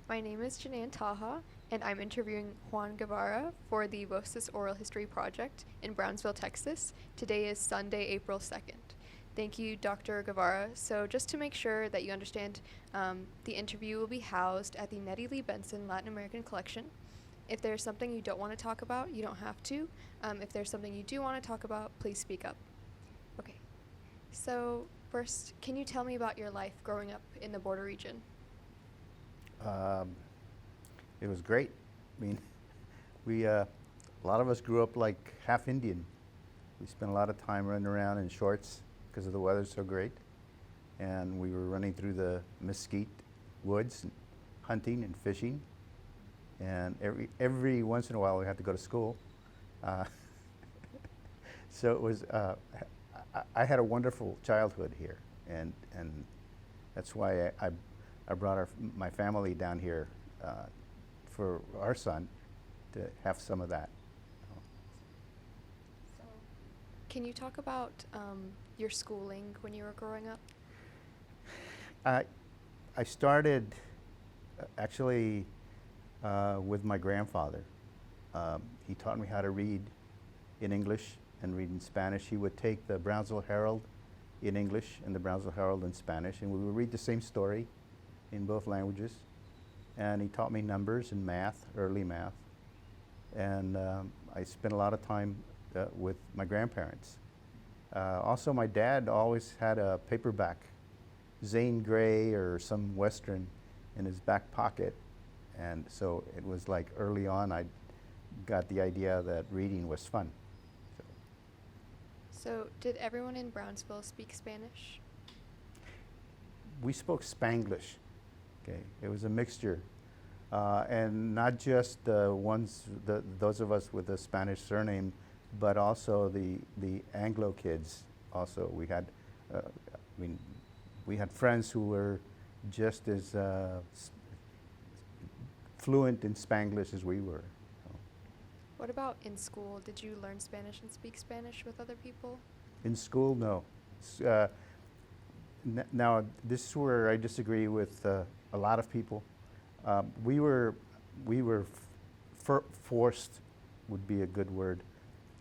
My name is Janine Taha, and I'm interviewing Juan Guevara for the Voces Oral History Project in Brownsville, Texas. Today is Sunday, April 2nd. Thank you, Dr. Guevara. So just to make sure that you understand, the interview will be housed at the Nettie Lee Benson Latin American Collection. If there's something you don't want to talk about, you don't have to. If there's something you do want to talk about, please speak up. Okay. So first, can you tell me about your life growing up in the border region? It was great. I mean, a lot of us grew up like half Indian. We spent a lot of time running around in shorts because of the weather's so great. And we were running through the mesquite woods, and hunting and fishing. And every once in a while we had to go to school. So it was, I had a wonderful childhood here. And that's why I brought my family down here for our son to have some of that. So, can you talk about your schooling when you were growing up? I started actually with my grandfather. He taught me how to read in English and read in Spanish. He would take the Brownsville Herald in English and the Brownsville Herald in Spanish, and we would read the same story in both languages. And he taught me numbers and math, early math. And I spent a lot of time with my grandparents. Also, my dad always had a paperback, Zane Grey or some Western, in his back pocket. And so it was like early on I got the idea that reading was fun. So, did everyone in Brownsville speak Spanish? We spoke Spanglish. Okay, it was a mixture, and not just those of us with a Spanish surname, but also the Anglo kids. Also, we had, we had friends who were just as fluent in Spanglish as we were. What about in school? Did you learn Spanish and speak Spanish with other people? In school, no. Now, this is where I disagree with a lot of people. We were forced, would be a good word,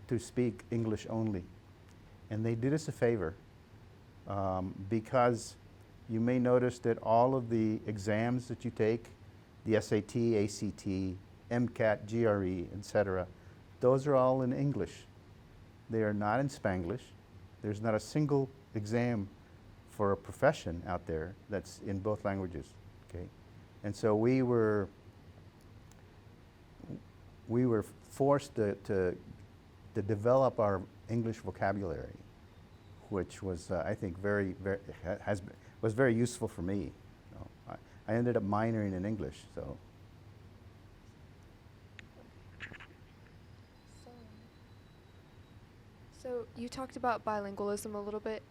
to speak English only. And they did us a favor because you may notice that all of the exams that you take, the SAT, ACT, MCAT, GRE, etc., those are all in English. They are not in Spanglish. There's not a single exam for a profession out there that's in both languages, okay? And so we were forced to develop our English vocabulary, which was, I think, was very useful for me. You know, I ended up minoring in English, so. So you talked about bilingualism a little bit.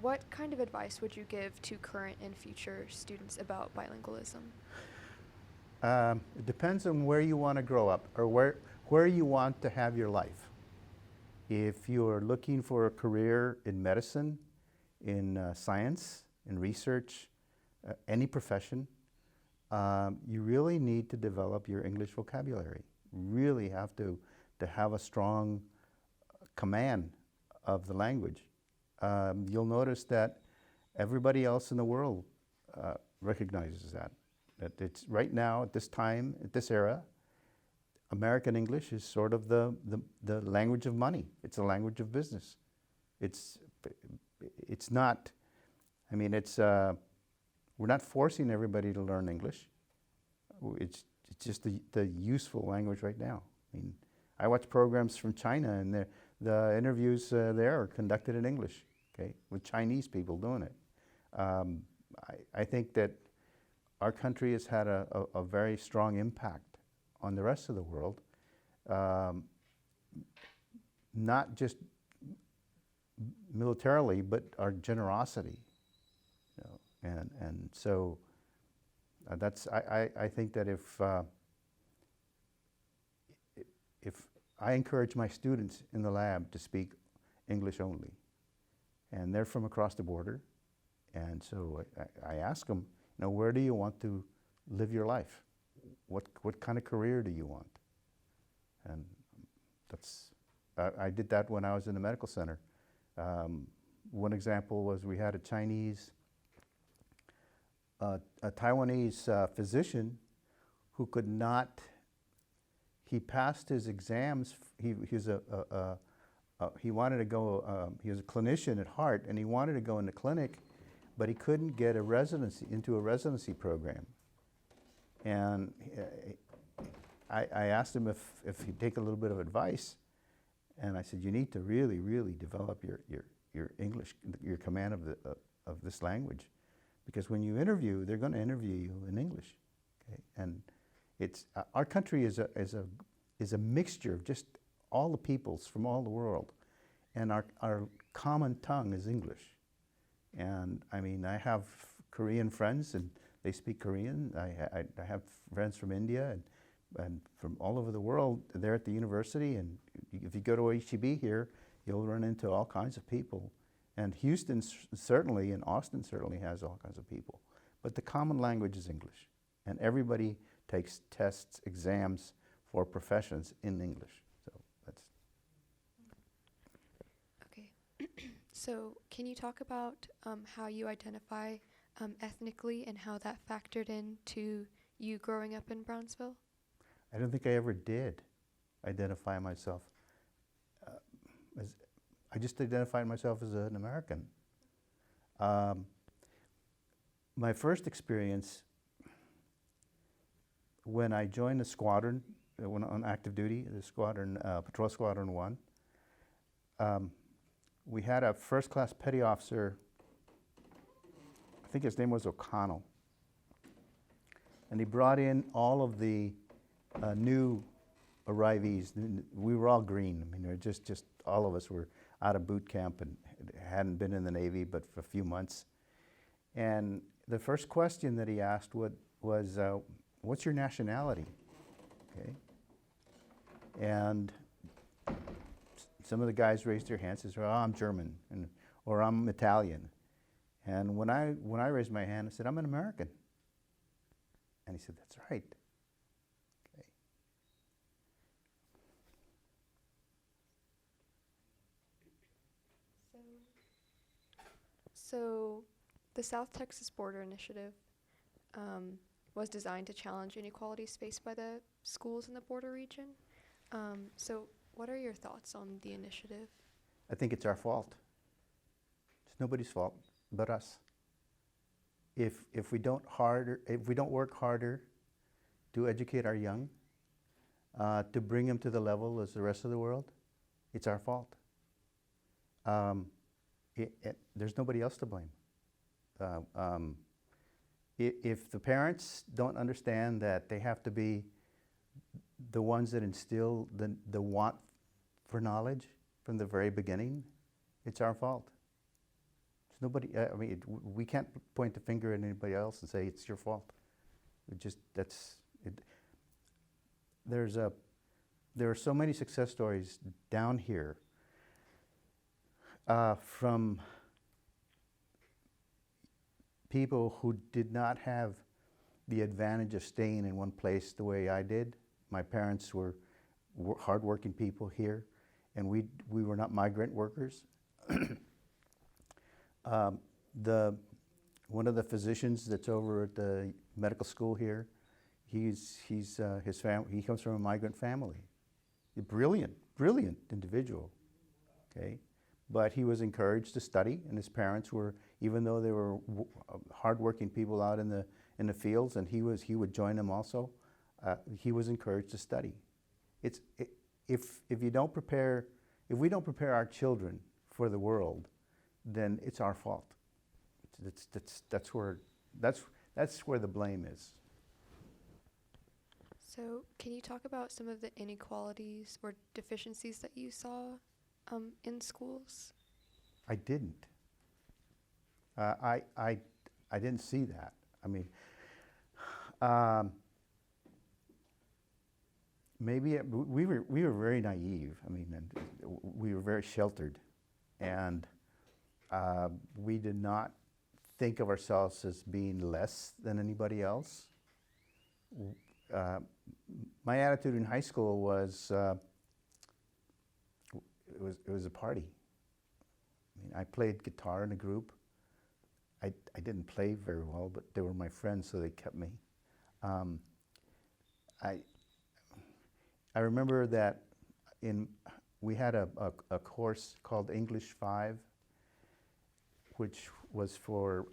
What kind of advice would you give to current and future students about bilingualism? It depends on where you want to grow up or where you want to have your life. If you're looking for a career in medicine, in science, in research, any profession, you really need to develop your English vocabulary. Really have to have a strong command of the language. You'll notice that everybody else in the world recognizes that it's right now, at this time, at this era, American English is sort of the language of money. It's a language of business. It's not, I mean, we're not forcing everybody to learn English. It's just the useful language right now. I mean, I watch programs from China, and the interviews there are conducted in English, okay, with Chinese people doing it. I think that our country has had a very strong impact on the rest of the world, not just militarily, but our generosity. You know, and so that's, I think that if I encourage my students in the lab to speak English only, and they're from across the border, and so I ask them, you know, where do you want to live your life. What kind of career do you want? And I did that when I was in the medical center. One example was we had a Taiwanese physician who could not. He passed his exams. He wanted to go. He was a clinician at heart, and he wanted to go in the clinic, but he couldn't get into a residency program. And I asked him if he'd take a little bit of advice, and I said, you need to really, really develop your English, your command of this language, because when you interview, they're going to interview you in English, okay? And it's our country is a mixture of just all the peoples from all the world, and our common tongue is English. And I mean, I have Korean friends, and they speak Korean. I have friends from India and from all over the world. They're at the university, and if you go to HEB here, you'll run into all kinds of people. And Houston certainly, and Austin certainly has all kinds of people. But the common language is English. And everybody takes tests, exams for professions in English. So that's... Okay. So can you talk about how you identify ethnically and how that factored into you growing up in Brownsville? I don't think I ever did identify myself as... I just identified myself as an American. My first experience when I joined the squadron, when on active duty, the squadron, Patrol Squadron 1, we had a first-class petty officer, I think his name was O'Connell, and he brought in all of the new arrivees. We were all green. I mean, just all of us were out of boot camp and hadn't been in the Navy but for a few months. And the first question that he asked was, what's your nationality? Okay. And some of the guys raised their hands and said, oh, I'm German, or I'm Italian. And when I raised my hand, I said, I'm an American. And he said, that's right. Okay. So the South Texas Border Initiative was designed to challenge inequalities faced by the schools in the border region. So what are your thoughts on the initiative? I think it's our fault. It's nobody's fault but us. If we don't work harder to educate our young, to bring them to the level as the rest of the world, it's our fault. There's nobody else to blame. If the parents don't understand that they have to be the ones that instill the want for knowledge from the very beginning, it's our fault. It's nobody. I mean, we can't point the finger at anybody else and say it's your fault. There are so many success stories down here from people who did not have the advantage of staying in one place the way I did. My parents were hardworking people here, and we were not migrant workers. One of the physicians that's over at the medical school here, he comes from a migrant family. A brilliant individual. Okay. But he was encouraged to study, and his parents were, even though they were hardworking people out in the fields, and he would join them also. He was encouraged to study. If we don't prepare our children for the world, then it's our fault. That's where the blame is. So can you talk about some of the inequalities or deficiencies that you saw in schools? I didn't. I didn't see that. I mean, maybe we were very naive. I mean, and we were very sheltered, and we did not think of ourselves as being less than anybody else. uh, my attitude in high school was it was a party. I mean, I played guitar in a group. I didn't play very well, but they were my friends, so they kept me. Um, I remember that we had a course called English 5, which was for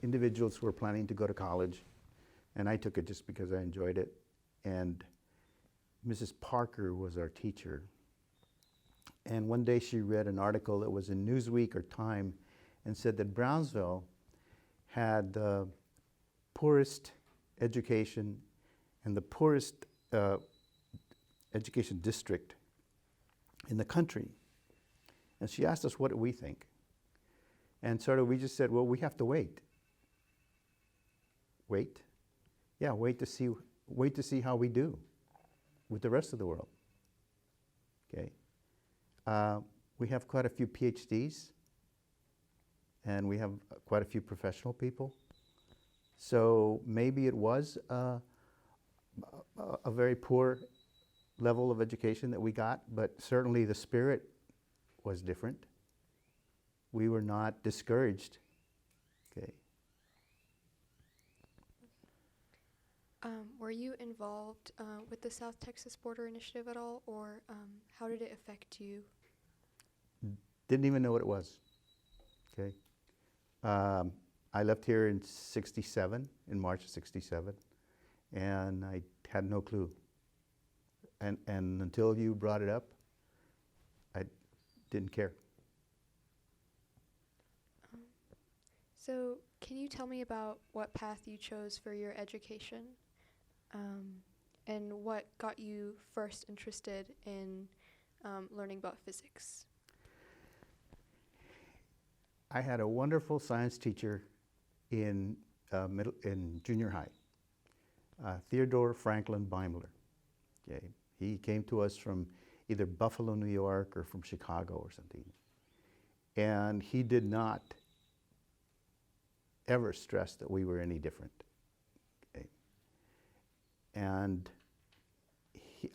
individuals who were planning to go to college, and I took it just because I enjoyed it. And Mrs. Parker was our teacher. And one day she read an article that was in Newsweek or Time and said that Brownsville had the poorest education and the poorest education district in the country. And she asked us what do we think. And sort of we just said, well, we have to wait. Wait? Yeah, wait to see how we do with the rest of the world. Okay. We have quite a few PhDs, and we have quite a few professional people. So maybe it was a very poor level of education that we got, but certainly the spirit was different. We were not discouraged. Okay. Were you involved with the South Texas Border Initiative at all, or how did it affect you? Didn't even know what it was. Okay. I left here in '67, in March of '67, and I had no clue. And until you brought it up, I didn't care. So can you tell me about what path you chose for your education, and what got you first interested in learning about physics? I had a wonderful science teacher in junior high, Theodore Franklin Beimler. Okay. He came to us from either Buffalo, New York, or from Chicago or something. And he did not ever stress that we were any different. Okay. And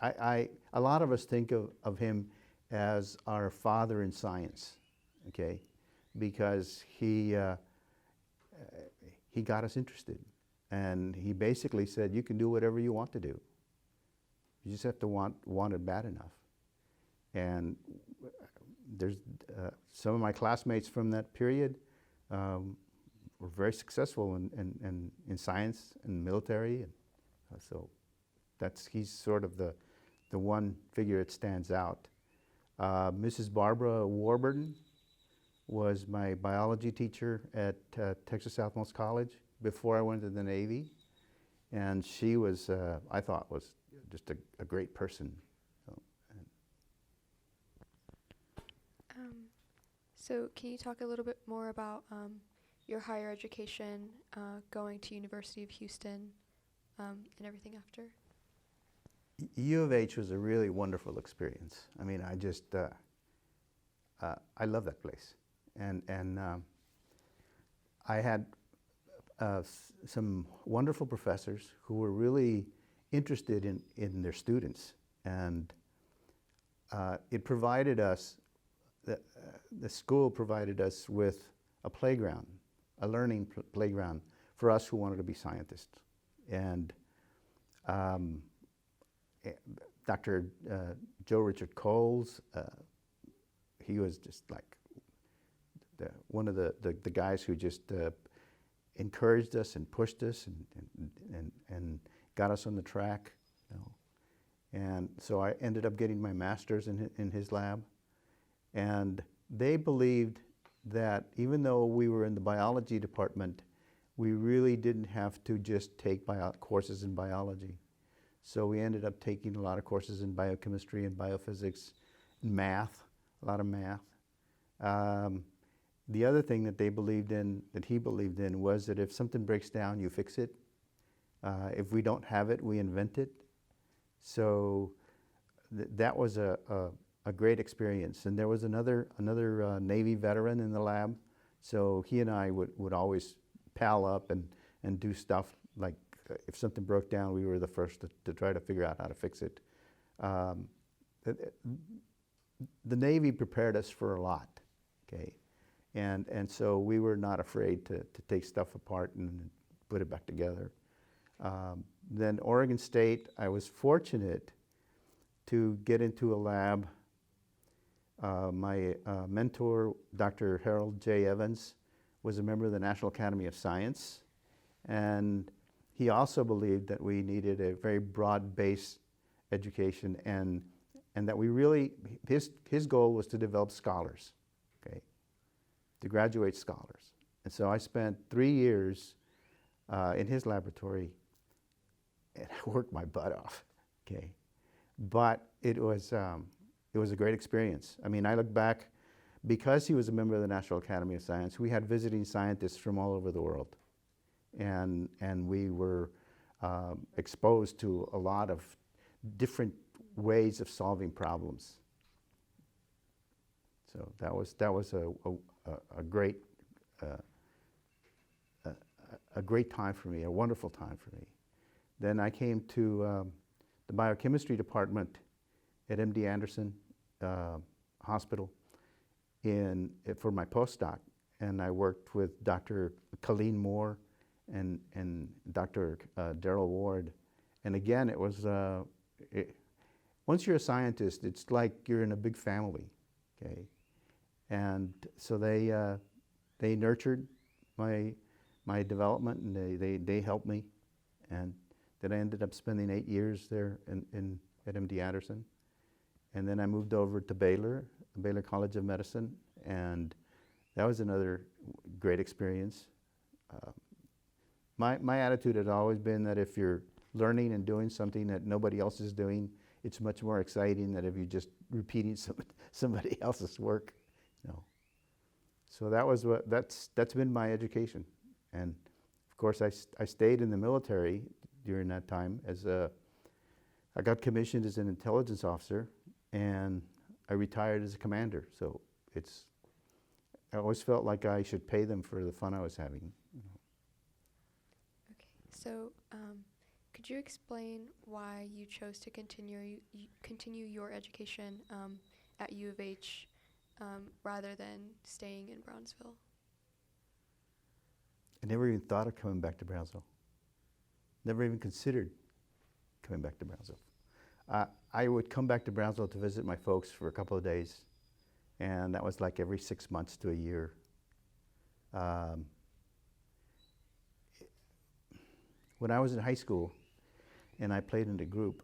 a lot of us think of him as our father in science, okay, because he got us interested. And he basically said, you can do whatever you want to do. You just have to want it bad enough. And there's some of my classmates from that period were very successful in science and military. And so he's sort of the one figure that stands out. Mrs. Barbara Warburton was my biology teacher at Texas Southmost College before I went to the Navy. And she was, I thought, was just a great person. So can you talk a little bit more about your higher education, going to University of Houston, and everything after? U of H was a really wonderful experience. I mean, I love that place. And I had some wonderful professors who were really interested in their students, and it provided us, the school provided us with a playground, a learning playground for us who wanted to be scientists. And Dr. Joe Richard Coles, he was just like one of the guys who just encouraged us and pushed us and got us on the track, you know. And so I ended up getting my master's in his lab. And they believed that even though we were in the biology department, we really didn't have to just take courses in biology. So we ended up taking a lot of courses in biochemistry and biophysics, and math, a lot of math. The other thing that he believed in, was that if something breaks down, you fix it. If we don't have it, we invent it. So that was a great experience. And there was another Navy veteran in the lab, so he and I would always pal up and do stuff like if something broke down, we were the first to try to figure out how to fix it. Um, the, the Navy prepared us for a lot, okay? And so we were not afraid to take stuff apart and put it back together. Then Oregon State, I was fortunate to get into a lab. My mentor, Dr. Harold J. Evans, was a member of the National Academy of Science, and he also believed that we needed a very broad-based education, and that we really, his goal was to develop scholars, okay, to graduate scholars. And so I spent 3 years in his laboratory, and I worked my butt off, okay. But it was a great experience. I mean, I look back, because he was a member of the National Academy of Science, we had visiting scientists from all over the world. And we were exposed to a lot of different ways of solving problems. So that was a great time for me, a wonderful time for me. Then I came to the biochemistry department at MD Anderson Hospital for my postdoc, and I worked with Dr. Colleen Moore and Dr. Darrell Ward. And again, it was once you're a scientist, it's like you're in a big family, okay? And so they nurtured my development, and they helped me, and then I ended up spending 8 years there at MD Anderson. And then I moved over to Baylor College of Medicine, and that was another great experience. My attitude has always been that if you're learning and doing something that nobody else is doing, it's much more exciting than if you're just repeating somebody else's work. You know. So that's been my education, and of course I stayed in the military during that time. I got commissioned as an intelligence officer, and I retired as a commander. So I always felt like I should pay them for the fun I was having. Okay, so could you explain why you chose to continue your education at U of H rather than staying in Brownsville? I never even thought of coming back to Brownsville. Never even considered coming back to Brownsville. I would come back to Brownsville to visit my folks for a couple of days, and that was like every 6 months to a year. When I was in high school and I played in a group,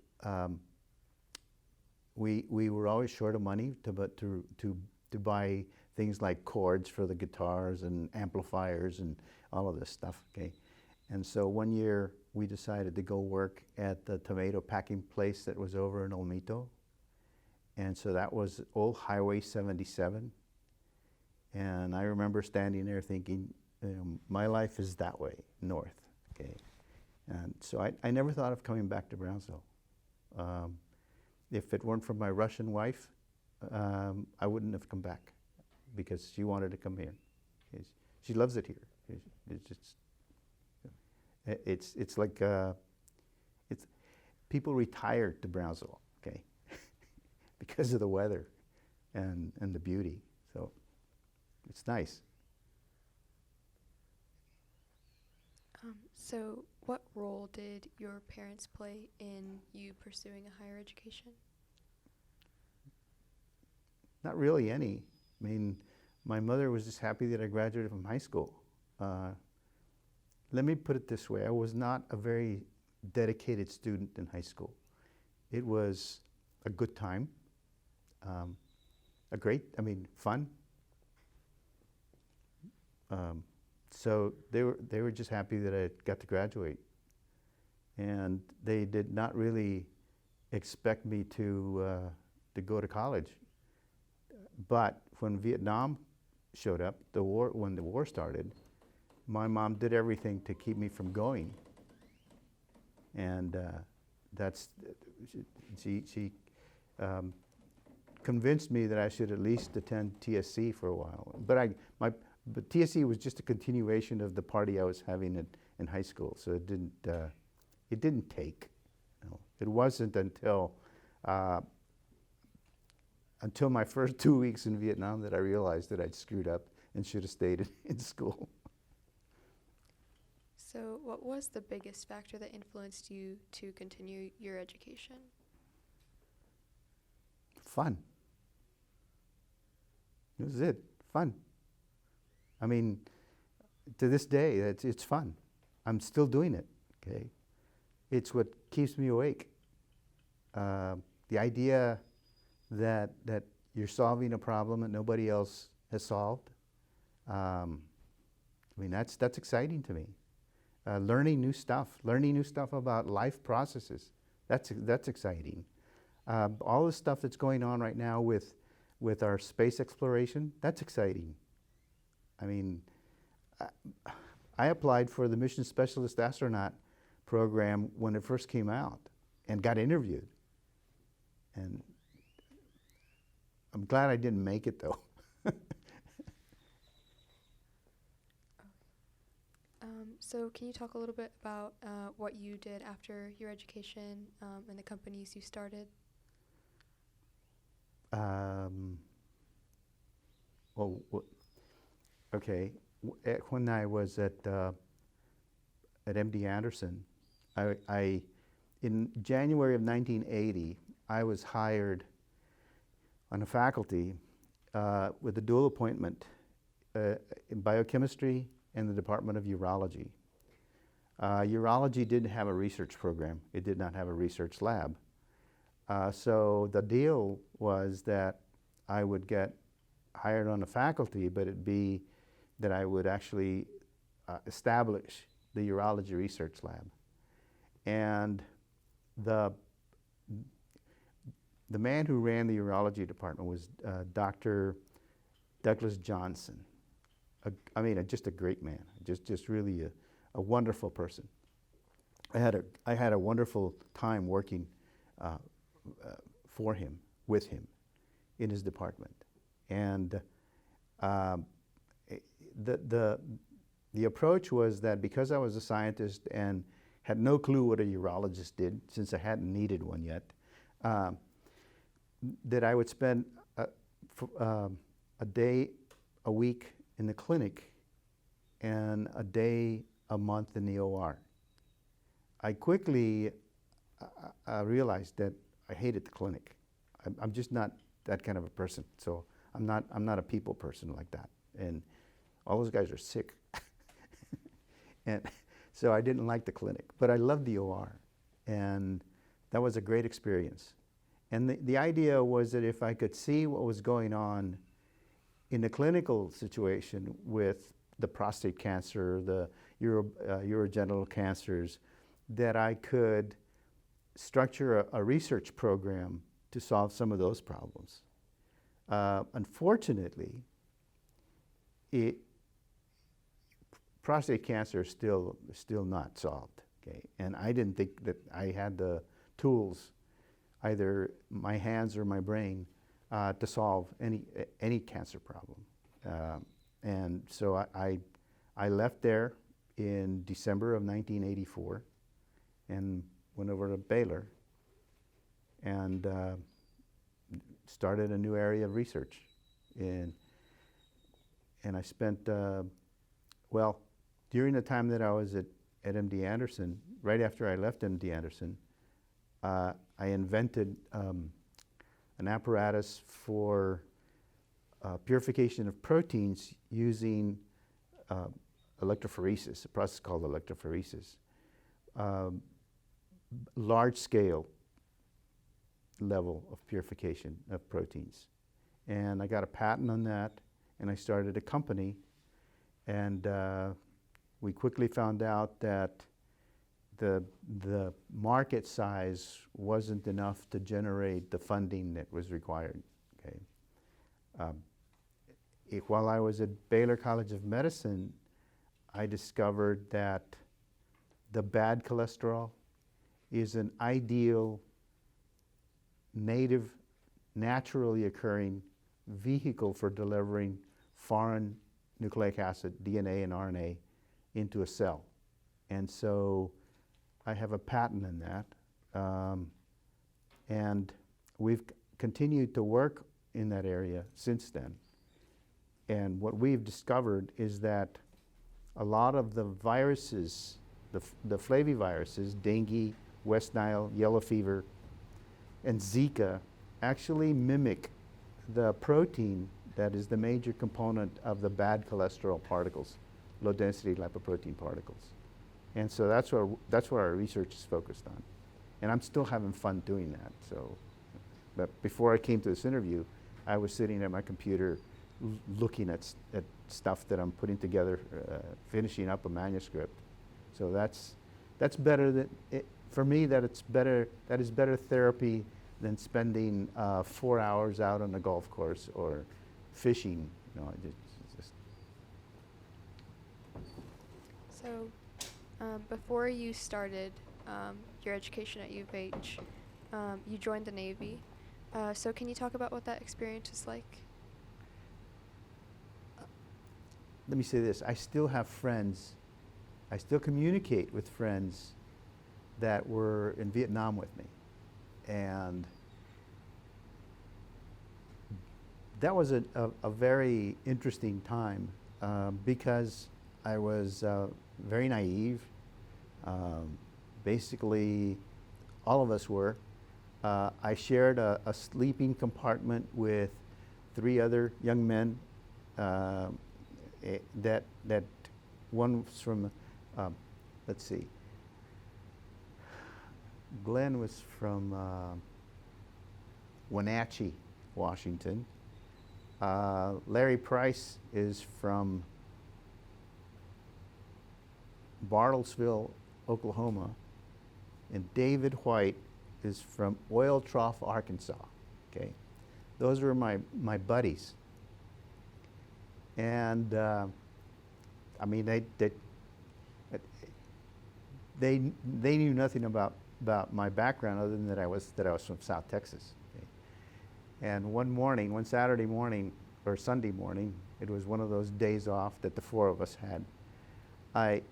we were always short of money to buy things like cords for the guitars and amplifiers and all of this stuff, okay? And so one year we decided to go work at the tomato packing place that was over in Olmito. And so that was old Highway 77. And I remember standing there thinking, my life is that way, north, okay? And so I never thought of coming back to Brownsville. If it weren't for my Russian wife, I wouldn't have come back because she wanted to come here. She loves it here. It's like people retired to Brownsville, okay, because of the weather and the beauty. So it's nice. So what role did your parents play in you pursuing a higher education? Not really any. I mean, my mother was just happy that I graduated from high school. Let me put it this way. I was not a very dedicated student in high school. It was a good time, fun. So they were just happy that I got to graduate. And they did not really expect me to go to college. But when Vietnam showed up, when the war started, my mom did everything to keep me from going. And she convinced me that I should at least attend TSC for a while. But TSC was just a continuation of the party I was having in high school, so it didn't it didn't take. It wasn't until my first 2 weeks in Vietnam that I realized that I'd screwed up and should have stayed in school. So what was the biggest factor that influenced you to continue your education? Fun. This is it. Fun. I mean, to this day, it's fun. I'm still doing it. Okay, it's what keeps me awake. The idea that you're solving a problem that nobody else has solved. I mean, that's exciting to me. Learning new stuff about life processes. That's exciting. All the stuff that's going on right now with our space exploration, that's exciting. I mean, I applied for the Mission Specialist Astronaut program when it first came out and got interviewed. And I'm glad I didn't make it, though. So can you talk a little bit about what you did after your education and the companies you started? Okay. When I was at MD Anderson, in January of 1980, I was hired on a faculty with a dual appointment in biochemistry and the Department of Urology. Urology didn't have a research program. It did not have a research lab. So the deal was that I would get hired on the faculty, but it'd be that I would actually establish the urology research lab. And the man who ran the urology department was Dr. Douglas Johnson. Just a great man, just really a wonderful person. I had a wonderful time working for him, with him, in his department. And the approach was that because I was a scientist and had no clue what a urologist did, since I hadn't needed one yet, that I would spend a day a week in the clinic and a day a month in the OR. I quickly realized that I hated the clinic. I'm just not that kind of a person. So I'm not a people person like that. And all those guys are sick. And so I didn't like the clinic, but I loved the OR. And that was a great experience. And the idea was that if I could see what was going on in the clinical situation with the prostate cancer, the urogenital cancers, that I could structure a research program to solve some of those problems. Unfortunately, prostate cancer is still not solved. Okay, and I didn't think that I had the tools, either my hands or my brain, to solve any cancer problem. And so I left there in December of 1984 and went over to Baylor and started a new area of research. And I spent, during the time that I was at MD Anderson, right after I left MD Anderson, I invented an apparatus for purification of proteins using electrophoresis, a process called electrophoresis. Large-scale level of purification of proteins. And I got a patent on that, and I started a company. And we quickly found out that the market size wasn't enough to generate the funding that was required. Okay. While I was at Baylor College of Medicine, I discovered that the bad cholesterol is an ideal, native, naturally occurring vehicle for delivering foreign nucleic acid, DNA and RNA, into a cell. And so I have a patent in that. And we've continued to work in that area since then. And what we've discovered is that a lot of the viruses, the flaviviruses, dengue, West Nile, yellow fever, and Zika, actually mimic the protein that is the major component of the bad cholesterol particles, low density lipoprotein particles. And so that's what our research is focused on. And I'm still having fun doing that. So, but before I came to this interview, I was sitting at my computer looking at stuff that I'm putting together, finishing up a manuscript. So that's better than for me. That is better therapy than spending 4 hours out on a golf course or fishing. You know, just So, before you started your education at U of H, you joined the Navy. So can you talk about what that experience was like? Let me say this. I still have friends. I still communicate with friends that were in Vietnam with me. And that was a very interesting time because I was very naive. Basically, all of us were. I shared a sleeping compartment with 3 other young men. That one was from, let's see, Glenn was from Wenatchee, Washington. Larry Price is from Bartlesville, Oklahoma, and David White is from Oil Trough, Arkansas. Okay, those were my buddies, and I mean they knew nothing about my background other than that I was from South Texas. Okay? And one Saturday morning or Sunday morning, it was one of those days off that the 4 of us had. I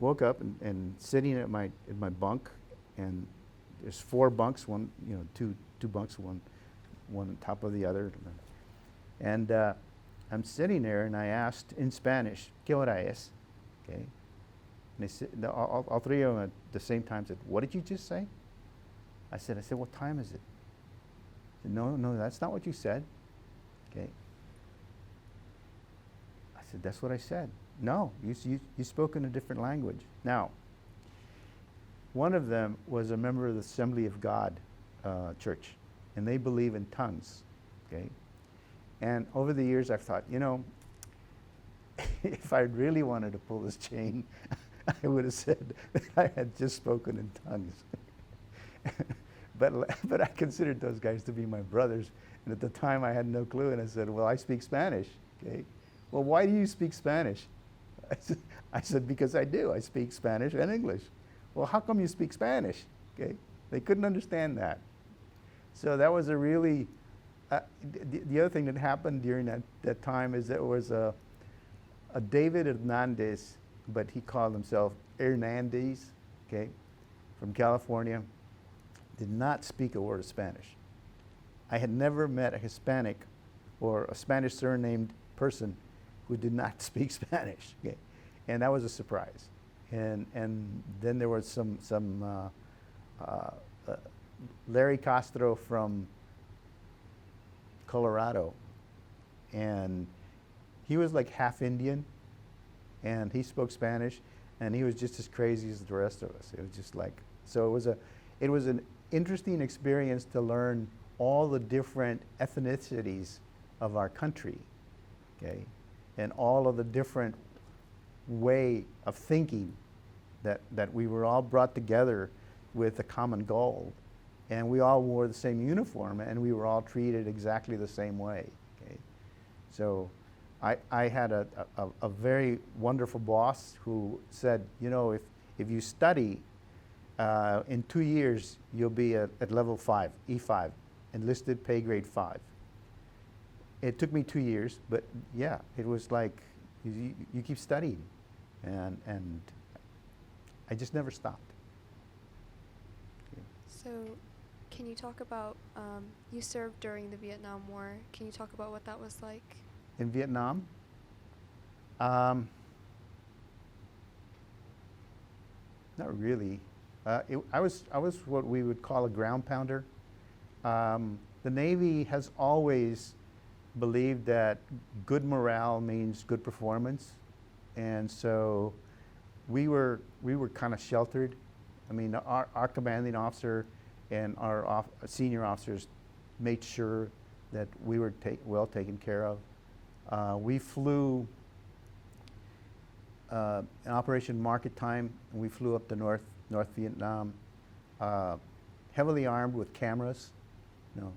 woke up and sitting at my bunk, and there's 4 bunks, one, you know, two bunks, one on top of the other, and I'm sitting there and I asked in Spanish, "¿Qué hora es?" Okay, and all 3 of them at the same time said, "What did you just say?" I said, "What time is it?" He said, No, that's not what you said. Okay. I said, "That's what I said." "No, you spoke in a different language." Now, one of them was a member of the Assembly of God church, and they believe in tongues. Okay. And over the years, I've thought, you know, if I really wanted to pull this chain, I would have said that I had just spoken in tongues. But I considered those guys to be my brothers, and at the time I had no clue, and I said, "Well, I speak Spanish." Okay. "Well, why do you speak Spanish?" I said, "Because I do. I speak Spanish and English." "Well, how come you speak Spanish?" Okay. They couldn't understand that. So that was a really, the other thing that happened during that time is there was a David Hernandez, but he called himself Hernandez, okay, from California, did not speak a word of Spanish. I had never met a Hispanic or a Spanish surnamed person who did not speak Spanish, okay, and that was a surprise. And then there was some Larry Castro from Colorado, and he was like half Indian, and he spoke Spanish, and he was just as crazy as the rest of us. It was just like, so it was an interesting experience to learn all the different ethnicities of our country, okay, and all of the different way of thinking that we were all brought together with a common goal, and we all wore the same uniform, and we were all treated exactly the same way. Okay, so I had a very wonderful boss who said, you know, if you study, in 2 years you'll be at level 5, E5, enlisted pay grade 5. It took me 2 years, but yeah, it was like you keep studying, and I just never stopped. So, can you talk about, you served during the Vietnam War. Can you talk about what that was like? In Vietnam, not really. I was what we would call a ground pounder. The Navy has always believed that good morale means good performance, and so we were kind of sheltered. I mean, our commanding officer and our senior officers made sure that we were well taken care of. We flew in Operation Market Time, and we flew up to North Vietnam, heavily armed with cameras.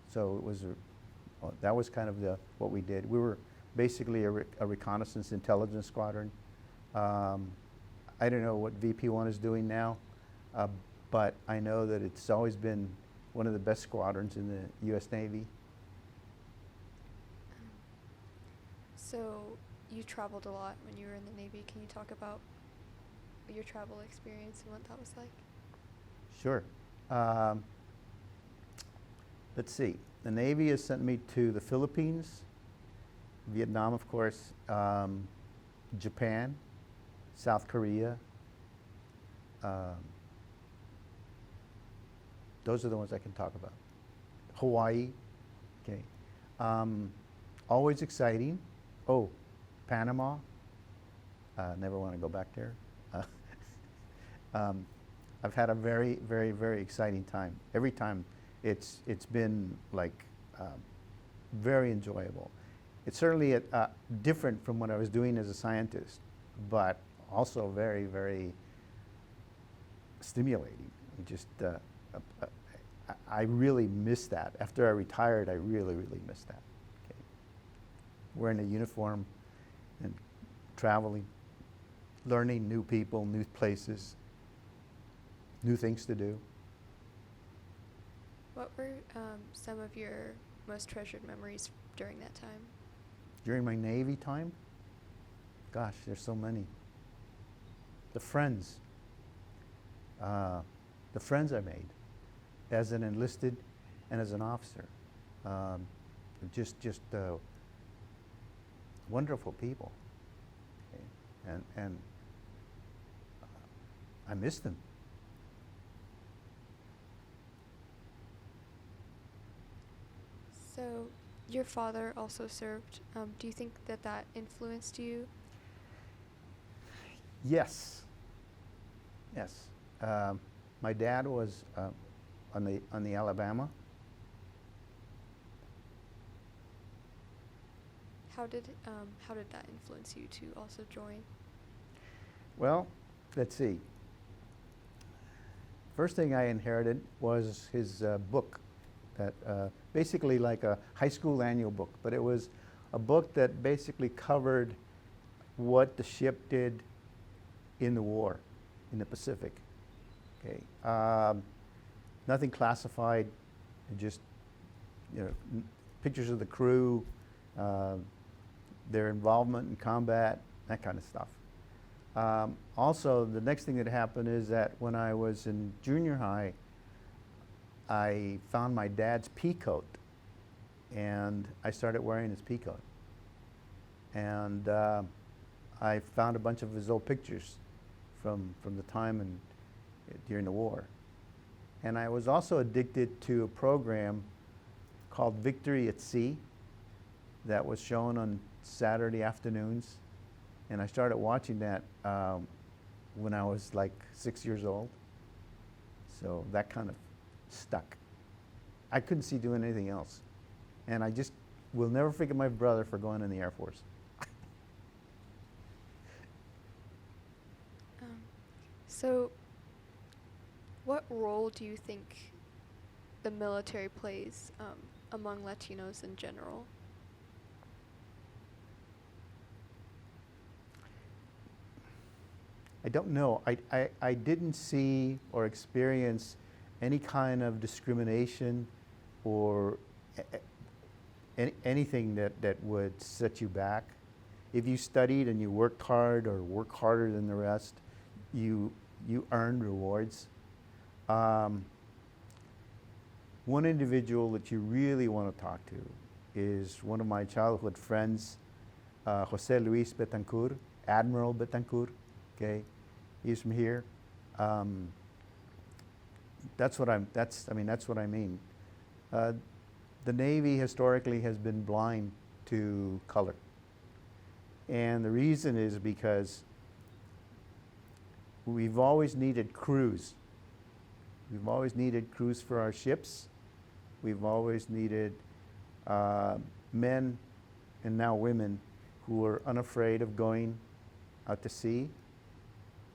So it was that was kind of what we did. We were basically a reconnaissance intelligence squadron. I don't know what VP1 is doing now, but I know that it's always been one of the best squadrons in the U.S. Navy. So you traveled a lot when you were in the Navy. Can you talk about your travel experience and what that was like? Sure. Let's see. The Navy has sent me to the Philippines, Vietnam, of course, Japan, South Korea. Those are the ones I can talk about. Hawaii. Okay. Always exciting. Oh, Panama. Never want to go back there. I've had a very, very, very exciting time. Every time it's been like very enjoyable. It's certainly different from what I was doing as a scientist, but also very, very stimulating. I really miss that. After I retired, I really, really miss that. Okay. Wearing a uniform and traveling, learning new people, new places, new things to do. What were some of your most treasured memories during that time? During my Navy time? Gosh, there's so many. The friends I made as an enlisted and as an officer. Just wonderful people. Okay. And I miss them. So your father also served. Do you think that influenced you? Yes. Yes. My dad was on the Alabama. How did that influence you to also join? Well, let's see. First thing I inherited was his book, that basically like a high school annual book, but it was a book that basically covered what the ship did in the war, in the Pacific. Okay, nothing classified, just pictures of the crew, their involvement in combat, that kind of stuff. Also, the next thing that happened is that when I was in junior high, I found my dad's pea coat, and I started wearing his pea coat. And I found a bunch of his old pictures from the time during the war. And I was also addicted to a program called Victory at Sea that was shown on Saturday afternoons. And I started watching that when I was like 6 years old. So that kind of stuck. I couldn't see doing anything else. And I just will never forget my brother for going in the Air Force. So what role do you think the military plays among Latinos in general? I don't know. I didn't see or experience any kind of discrimination or anything that would set you back. If you studied and you worked hard or work harder than the rest, you you earn rewards. Um, One individual that you really want to talk to is one of my childhood friends, Jose Luis Betancourt, Admiral Betancourt. Okay, he's from here. Um, that's what I'm. That's what I mean. Uh, the Navy historically has been blind to color, and the reason is because we've always needed crews. We've always needed crews for our ships. We've always needed men and now women who are unafraid of going out to sea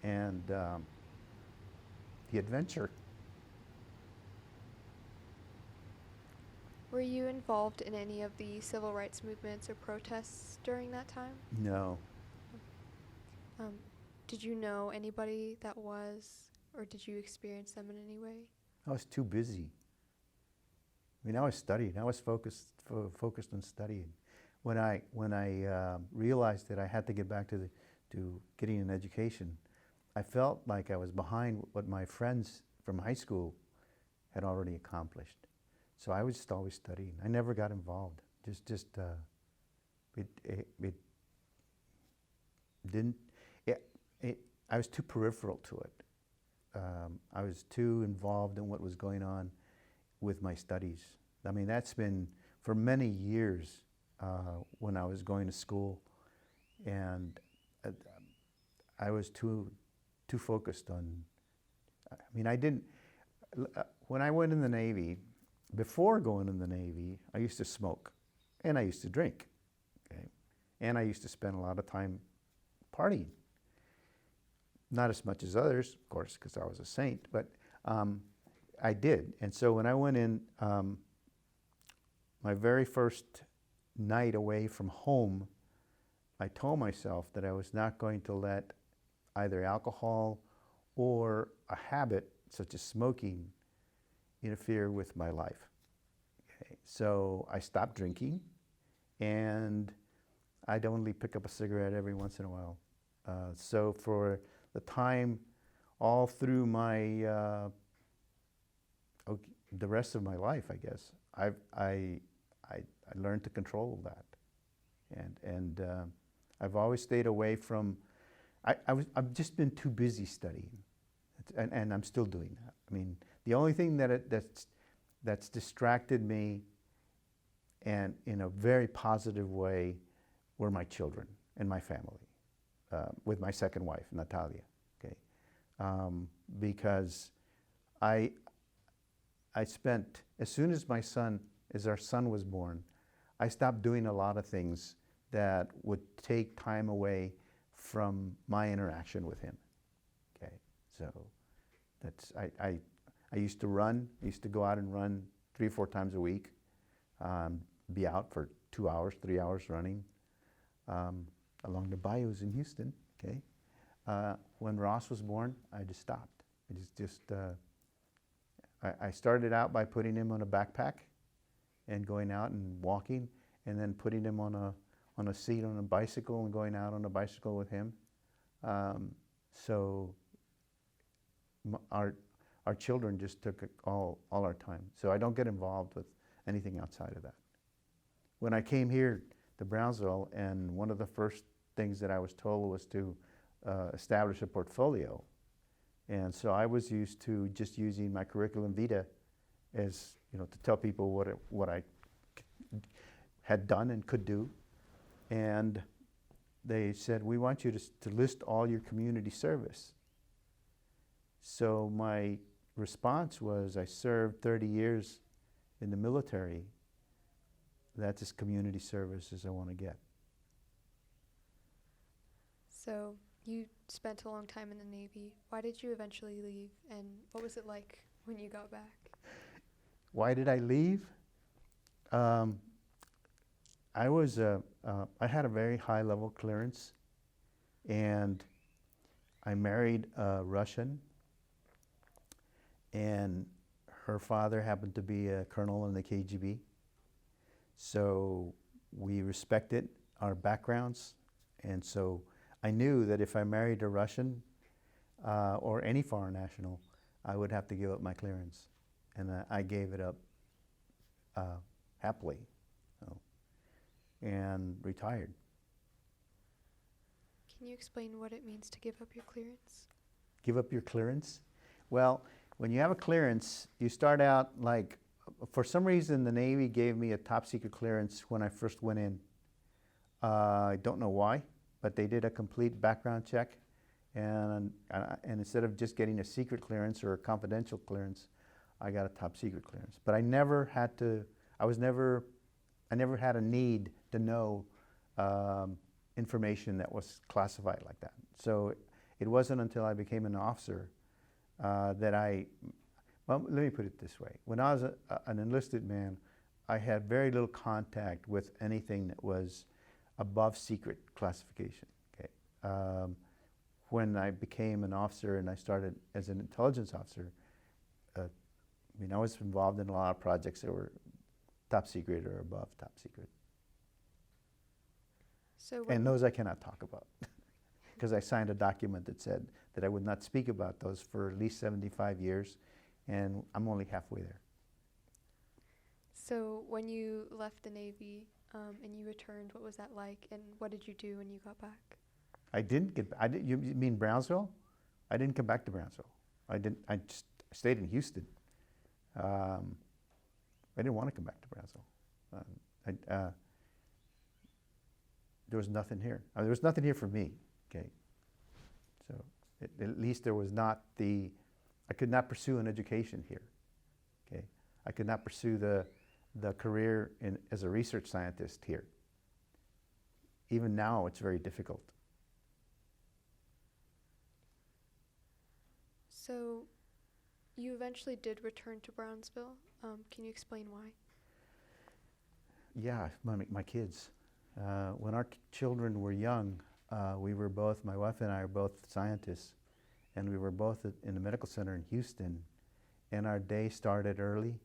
and the adventure. Were you involved in any of the civil rights movements or protests during that time? No. Um, did you know anybody that was, or did you experience them in any way? I was too busy. I mean, I was studying. I was focused on studying. When I realized that I had to get back to getting an education, I felt like I was behind what my friends from high school had already accomplished. So I was just always studying. I never got involved. It didn't. I was too peripheral to it. I was too involved in what was going on with my studies. I mean, that's been for many years when I was going to school, and I was too focused on. I mean, I didn't. When I went in the Navy, before going in the Navy, I used to smoke, and I used to drink, okay? And I used to spend a lot of time partying. Not as much as others, of course, because I was a saint, but I did. And so when I went in, my very first night away from home, I told myself that I was not going to let either alcohol or a habit such as smoking interfere with my life. Okay. So I stopped drinking, and I'd only pick up a cigarette every once in a while. So for the time, all through my the rest of my life, I guess, I learned to control that, and I've always stayed away from. I've just been too busy studying, and I'm still doing that. I mean, the only thing that's distracted me, and in a very positive way, were my children and my family, with my second wife, Natalia. Okay, because I spent, as soon as our son was born, I stopped doing a lot of things that would take time away from my interaction with him. Okay, so that's, I used to run, I used to go out and run 3 or 4 times a week, be out for 2 hours, 3 hours running along the bayous in Houston. Okay, when Ross was born, I just stopped. I started out by putting him on a backpack and going out and walking, and then putting him on a seat on a bicycle and going out on a bicycle with him. So our children just took all our time. So I don't get involved with anything outside of that. When I came here to Brownsville, and one of the first things that I was told was to establish a portfolio. And so I was used to just using my curriculum vitae as, to tell people what I had done and could do. And they said, we want you to list all your community service. So my response was, I served 30 years in the military. That's as community service as I want to get. So you spent a long time in the Navy. Why did you eventually leave, and what was it like when you got back? Why did I leave? I had a very high level clearance, and I married a Russian, and her father happened to be a colonel in the KGB. So we respected our backgrounds, and so I knew that if I married a Russian, or any foreign national, I would have to give up my clearance. And I gave it up happily, so, and retired. Can you explain what it means to give up your clearance? Give up your clearance? Well, when you have a clearance, you start out like, for some reason the Navy gave me a top secret clearance when I first went in. I don't know why, but they did a complete background check, and instead of just getting a secret clearance or a confidential clearance, I got a top secret clearance. But I never had to, I never had a need to know information that was classified like that. So it wasn't until I became an officer that well, let me put it this way. When I was an enlisted man, I had very little contact with anything that was above secret classification. Okay. When I became an officer and I started as an intelligence officer, I mean, I was involved in a lot of projects that were top secret or above top secret. So And those I cannot talk about because I signed a document that said that I would not speak about those for at least 75 years, and I'm only halfway there. So when you left the Navy and you returned, what was that like, and what did you do when you got back? I didn't get, you mean Brownsville? I didn't come back to Brownsville. I just stayed in Houston. I didn't want to come back to Brownsville. There was nothing here. There was nothing here for me, okay? So at least there was not I could not pursue an education here, okay? I could not pursue the career as a research scientist here. Even now, it's very difficult. So you eventually did return to Brownsville. Can you explain why? Yeah, my kids. When our children were young, my wife and I are both scientists, and we were both in the medical center in Houston, and our day started early.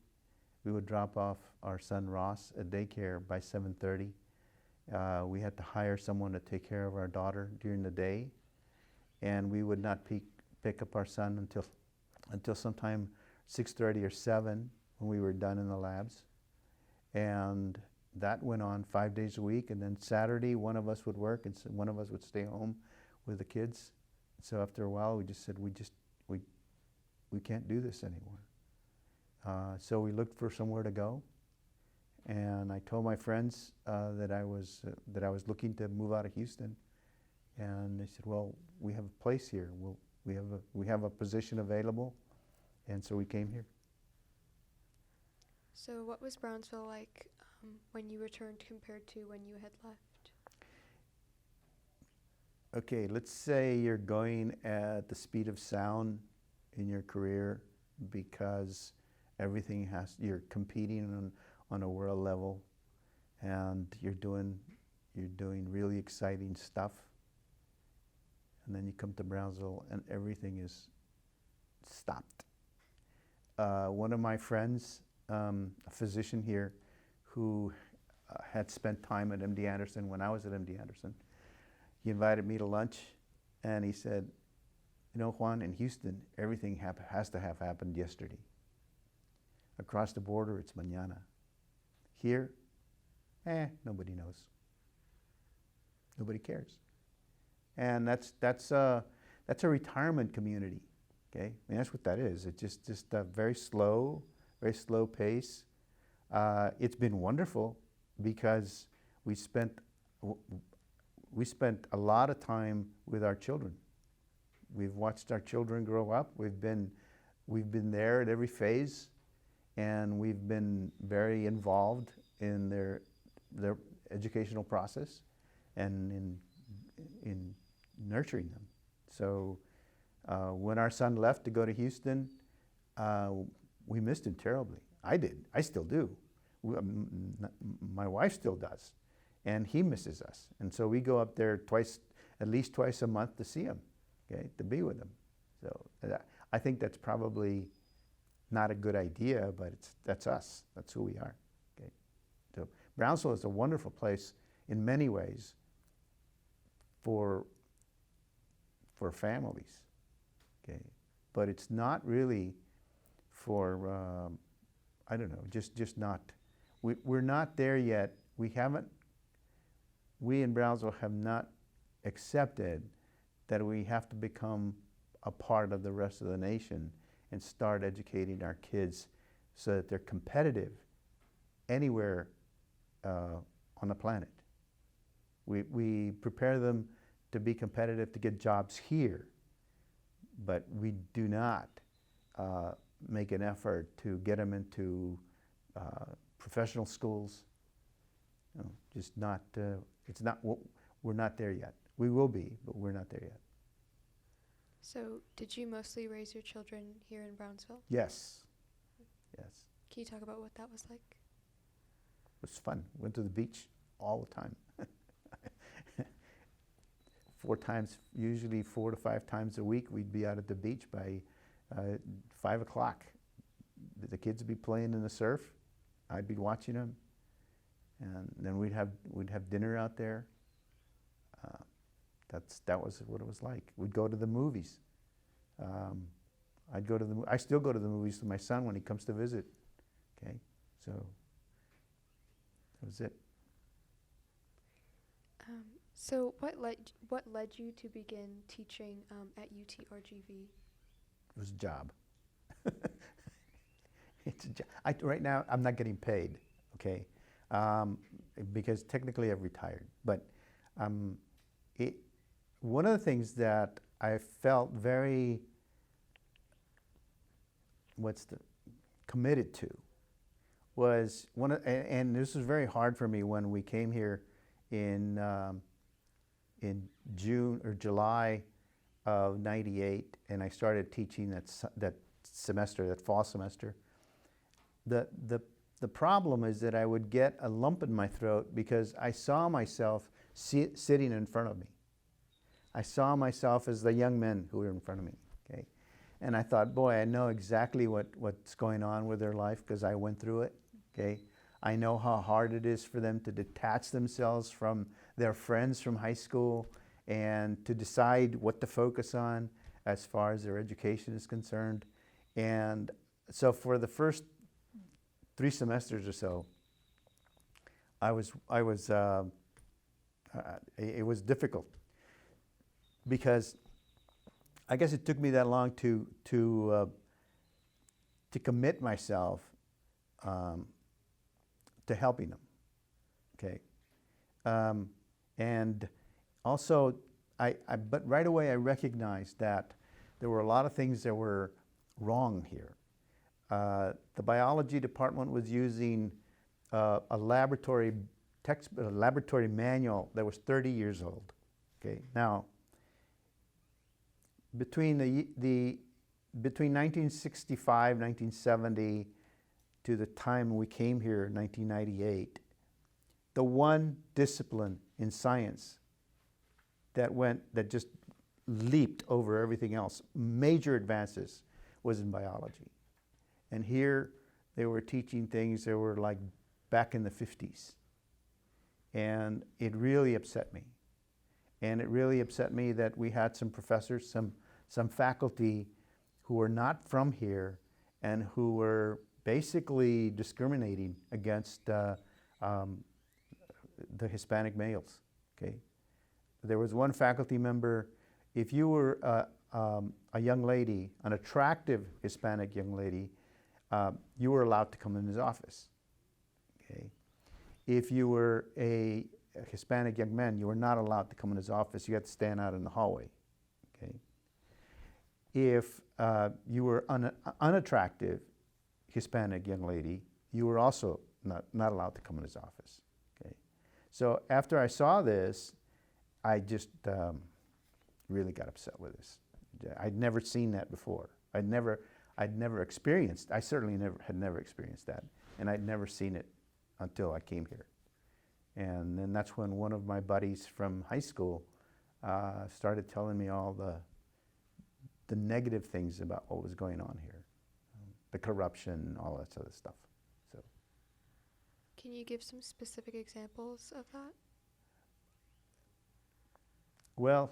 We would drop off our son Ross at daycare by 7:30. We had to hire someone to take care of our daughter during the day, and we would not pick up our son until sometime 6:30 or 7 when we were done in the labs. And that went on 5 days a week, and then Saturday one of us would work and one of us would stay home with the kids. So after a while we just said we can't do this anymore. So we looked for somewhere to go, and I told my friends that I was looking to move out of Houston, and they said, well, we have a place here. We have a position available, and so we came here. So what was Brownsville like when you returned compared to when you had left? Okay, let's say you're going at the speed of sound in your career because you're competing on a world level, and you're doing really exciting stuff. And then you come to Brownsville and everything is stopped. One of my friends, a physician here, who had spent time at MD Anderson when I was at MD Anderson, he invited me to lunch, and he said, you know, Juan, in Houston, everything has to have happened yesterday. Across the border, it's mañana. Here, nobody knows. Nobody cares. And that's a retirement community, okay? I mean, that's what that is. It's just a very slow pace. It's been wonderful because we spent a lot of time with our children. We've watched our children grow up. We've been there at every phase, and we've been very involved in their educational process and in nurturing them. So when our son left to go to Houston, we missed him terribly. I did. I still do. My wife still does. And he misses us. And so we go up there at least twice a month to see him, okay, to be with him. So I think that's probably not a good idea, but that's us. That's who we are. Okay. So Brownsville is a wonderful place in many ways for families. Okay, but it's not really for I don't know, just not. We're not there yet. We haven't. We in Brownsville have not accepted that we have to become a part of the rest of the nation and start educating our kids so that they're competitive anywhere on the planet. We prepare them to be competitive to get jobs here, but we do not make an effort to get them into professional schools. You know, just not, it's not, we're not there yet. We will be, but we're not there yet. So, did you mostly raise your children here in Brownsville? Yes, yes. Can you talk about what that was like? It was fun. Went to the beach all the time. 4 times, usually 4 to 5 times a week, we'd be out at the beach by 5 o'clock. The kids would be playing in the surf. I'd be watching them, and then we'd have dinner out there. That was what it was like. We'd go to the movies. I still go to the movies with my son when he comes to visit. Okay, so that was it. So what led you to begin teaching at UTRGV? It was a job. It's a job. Right now, I'm not getting paid, okay, because technically I've retired. But one of the things that I felt very, committed to was and this was very hard for me when we came here in June or July of '98, and I started teaching that semester, that fall semester. The problem is that I would get a lump in my throat because I saw myself sitting in front of me. I saw myself as the young men who were in front of me, okay? And I thought, boy, I know exactly what's going on with their life because I went through it, okay? I know how hard it is for them to detach themselves from their friends from high school and to decide what to focus on as far as their education is concerned. And so for the first 3 semesters or so, it was difficult because I guess it took me that long to commit myself to helping them, okay? And also, but right away I recognized that there were a lot of things that were wrong here. The biology department was using a laboratory manual that was 30 years old. Okay, now between 1965, 1970 to the time we came here in 1998, the one discipline in science that just leaped over everything else, major advances, was in biology. And here they were teaching things that were like back in the 50s. And it really upset me. And it really upset me that we had some professors, some faculty who were not from here and who were basically discriminating against the Hispanic males, okay? There was one faculty member, if you were a young lady, an attractive Hispanic young lady, you were allowed to come in his office, okay? If you were a Hispanic young man, you were not allowed to come in his office. You had to stand out in the hallway, okay? If you were an unattractive Hispanic young lady, you were also not allowed to come in his office, okay? So after I saw this, I just really got upset with this. I'd never seen that before. I'd never experienced, I certainly had never experienced that, and I'd never seen it until I came here. And then that's when one of my buddies from high school started telling me all the negative things about what was going on here, the corruption, all that sort of stuff. So, can you give some specific examples of that? Well,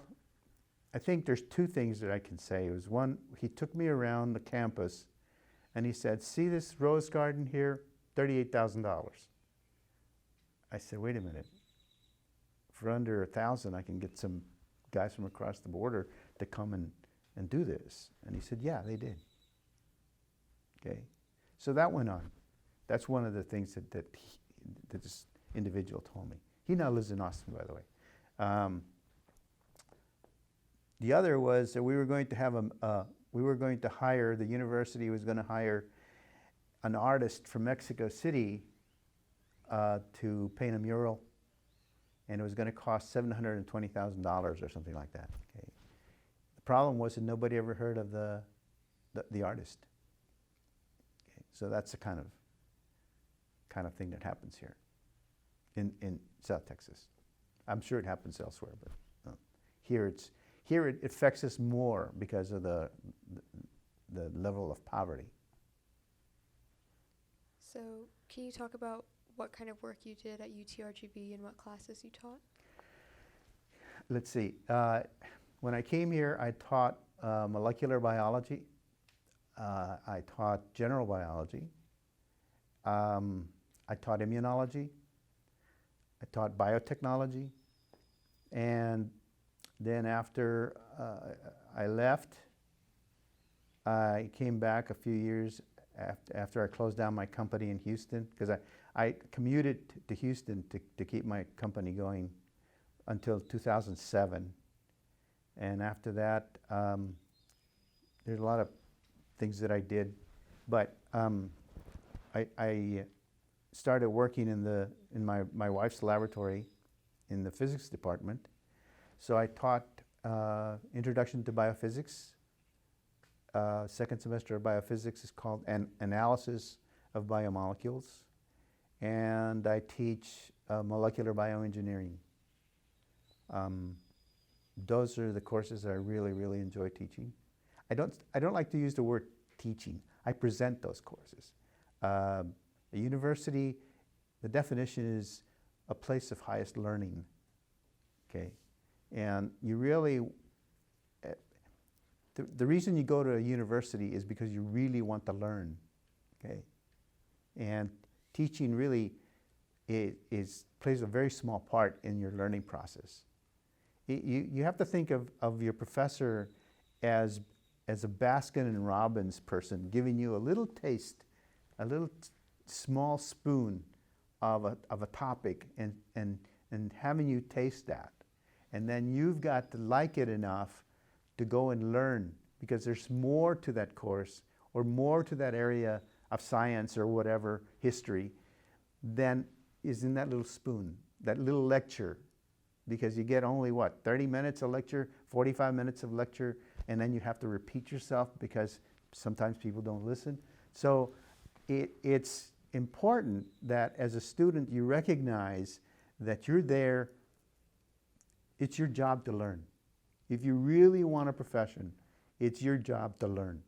I think there's two things that I can say. It was one, he took me around the campus and he said, see this rose garden here? $38,000. I said, wait a minute. For under $1,000, I can get some guys from across the border to come and do this. And he said, yeah, they did. Okay. So that went on. That's one of the things that this individual told me. He now lives in Austin, by the way. The other was that we were going to have the university was going to hire an artist from Mexico City to paint a mural, and it was going to cost $720,000 or something like that. Okay. The problem was that nobody ever heard of the artist. Okay. So that's the kind of thing that happens here in South Texas. I'm sure it happens elsewhere, but here it affects us more because of the level of poverty. So can you talk about what kind of work you did at UTRGV and what classes you taught? Let's see. When I came here, I taught molecular biology. I taught general biology. I taught immunology. I taught biotechnology. And then after I left, I came back a few years after I closed down my company in Houston, because I commuted to Houston to keep my company going until 2007. And after that, there's a lot of things that I did, but I started working in my wife's laboratory in the physics department. So I taught Introduction to Biophysics. Second semester of biophysics is called Analysis of Biomolecules. And I teach molecular bioengineering. Those are the courses that I really, really enjoy teaching. I don't like to use the word teaching. I present those courses. A university, the definition is a place of highest learning. Okay. And you really, the reason you go to a university is because you really want to learn, okay? And teaching really plays a very small part in your learning process. You have to think of your professor as a Baskin and Robbins person, giving you a little taste, a little small spoon of a topic, and having you taste that. And then you've got to like it enough to go and learn, because there's more to that course or more to that area of science or whatever, history, than is in that little spoon, that little lecture. Because you get only, 30 minutes of lecture, 45 minutes of lecture, and then you have to repeat yourself because sometimes people don't listen. So it's important that as a student you recognize that you're there. It's your job to learn. If you really want a profession, it's your job to learn.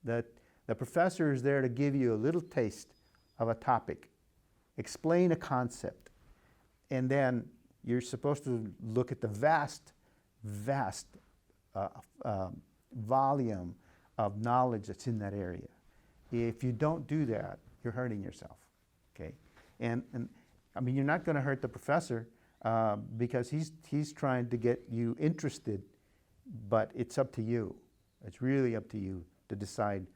That the professor is there to give you a little taste of a topic, explain a concept, and then you're supposed to look at the vast volume of knowledge that's in that area. If you don't do that, you're hurting yourself. Okay, and I mean, you're not going to hurt the professor. Because he's trying to get you interested, but it's up to you. It's really up to you to decide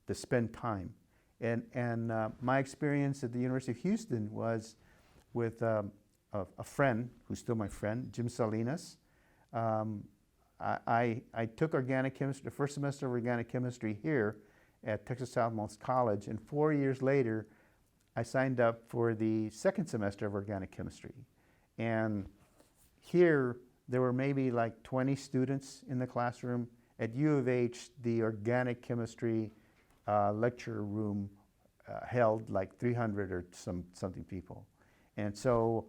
to spend time. And my experience at the University of Houston was with a friend, who's still my friend, Jim Salinas. I took organic chemistry, the first semester of organic chemistry here at Texas Southmost College, and 4 years later, I signed up for the second semester of organic chemistry. And here, there were maybe like 20 students in the classroom. At U of H, the organic chemistry lecture room held like 300 or something people. And so